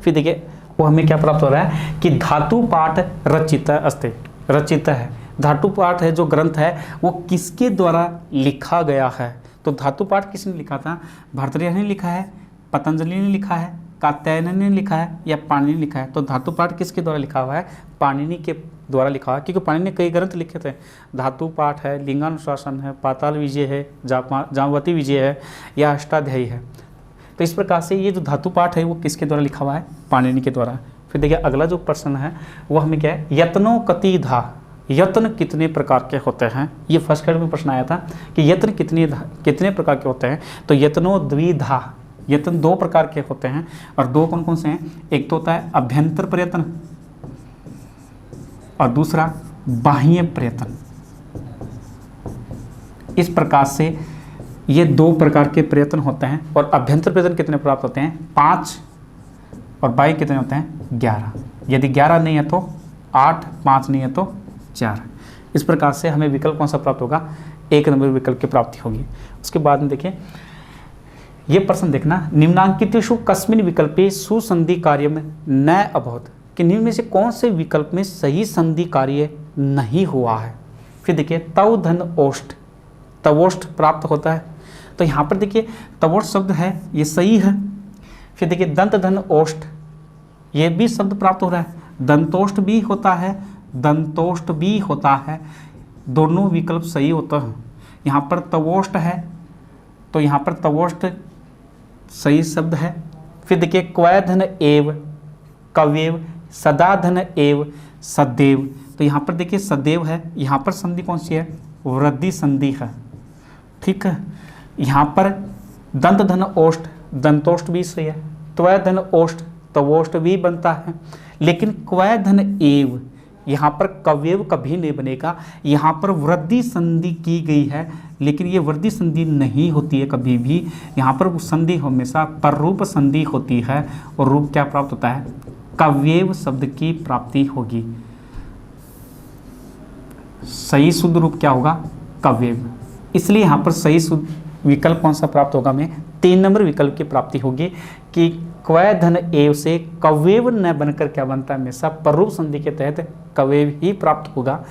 फिर देखिए वो हमें क्या प्राप्त हो रहा है कि धातु पाठ रचित अस्ति, रचित है, धातु पाठ है जो ग्रंथ है वो किसके द्वारा लिखा गया है। तो धातु पाठ किसने लिखा था, भर्तृहरि ने लिखा है, पतंजलि ने लिखा है, कात्यायन ने लिखा है या पाणिनि ने लिखा है। तो धातु पाठ किसके द्वारा लिखा हुआ है, पाणिनि के द्वारा लिखा हुआ है, क्योंकि पाणिनि ने कई ग्रंथ लिखे थे। धातु पाठ है, लिंगानुशासन है, पाताल विजय है, जामवती विजय है या अष्टाध्यायी है। तो इस प्रकार से ये जो धातु पाठ है वो किसके द्वारा लिखा हुआ है, पाणिनि के द्वारा। फिर देखिए अगला जो प्रश्न है वो हमें क्या है, यत्नो कतिधा, यत्न कितने प्रकार के होते हैं। ये फर्स्ट ग्रेड में प्रश्न आया था कि यत्न कितने प्रकार के होते हैं। तो यत्नो द्विधा, यत्न 2 प्रकार के होते हैं, और 2 कौन कौन से हैं, एक तो होता है अभ्यंतर प्रयत्न और दूसरा बाह्य प्रयत्न। इस प्रकार से ये 2 प्रकार के प्रयत्न होते हैं। और अभ्यंतर प्रयत्न कितने प्राप्त होते हैं, 5, और बाह्य कितने होते हैं, 11। यदि 11 नहीं है तो 8, 5 नहीं है तो 4। इस प्रकार से हमें विकल्प कौन सा प्राप्त होगा, 1 नंबर विकल्प की प्राप्ति होगी। उसके बाद में देखिए ये प्रश्न देखना, निम्नांकितेषु कस्मिन् विकल्पे सुसंधि कार्यम न अभवत्, कि निम्न में से कौन से विकल्प में सही संधि कार्य नहीं हुआ है। फिर देखिए तव धन ओष्ठ, तवोष्ठ प्राप्त होता है। तो यहाँ पर देखिए तवोष्ठ शब्द है ये सही है। फिर देखिए दंत धन ओष्ठ, ये भी शब्द प्राप्त हो रहा है, दंतोष्ठ भी होता है, दंतोष्ठ भी होता है, दोनों विकल्प सही होता है। यहाँ पर तवोष्ठ है तो यहाँ पर तवोष्ठ सही शब्द है। फिर देखिए क्वैधन एव, कवेव, सदाधन एव, सदैव। तो यहाँ पर देखिए सदैव है, यहाँ पर संधि कौन सी है, वृद्धि संधि है, ठीक है। यहाँ पर दंत धन ओष्ठ, दंतोष्ठ भी सही है, त्वय धन ओष्ठ, तवोष्ठ भी बनता है। लेकिन क्वय धन एव, यहाँ पर कव्यव कभी नहीं बनेगा, यहाँ पर वृद्धि संधि की गई है, लेकिन ये वृद्धि संधि नहीं होती है कभी भी। यहाँ पर संधि हमेशा पररूप संधि होती है, और रूप क्या प्राप्त होता है, कव्यव शब्द की प्राप्ति होगी। सही शुद्ध रूप क्या होगा, कव्यव। इसलिए यहाँ पर सही शुद्ध विकल्प कौन सा प्राप्त होगा, में 3 नंबर विकल्प की प्राप्ति होगी कि क्वय धन एव से कव्यव न बनकर क्या बनता है, हमेशा पररूप संधि के तहत कव्यव ही प्राप्त होगा।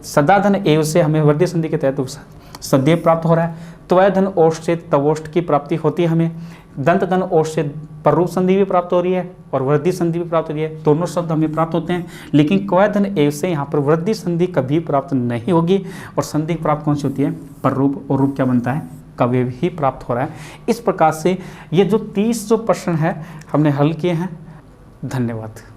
सदा धन एव से हमें वृद्धि संधि के तहत सदैव प्राप्त हो रहा है। त्वय धन ओष्ठ से तवोष्ठ की प्राप्ति होती है हमें। दंत धन और से पररूप संधि भी प्राप्त हो रही है और वृद्धि संधि भी प्राप्त हो रही है, दोनों शब्द हमें प्राप्त होते हैं। लेकिन क्वै धन एव से यहाँ पर वृद्धि संधि कभी प्राप्त नहीं होगी और संधि प्राप्त कौन सी होती है, पररूप, और रूप क्या बनता है, कभी ही प्राप्त हो रहा है। इस प्रकार से ये जो 30 जो प्रश्न है हमने हल किए हैं। धन्यवाद।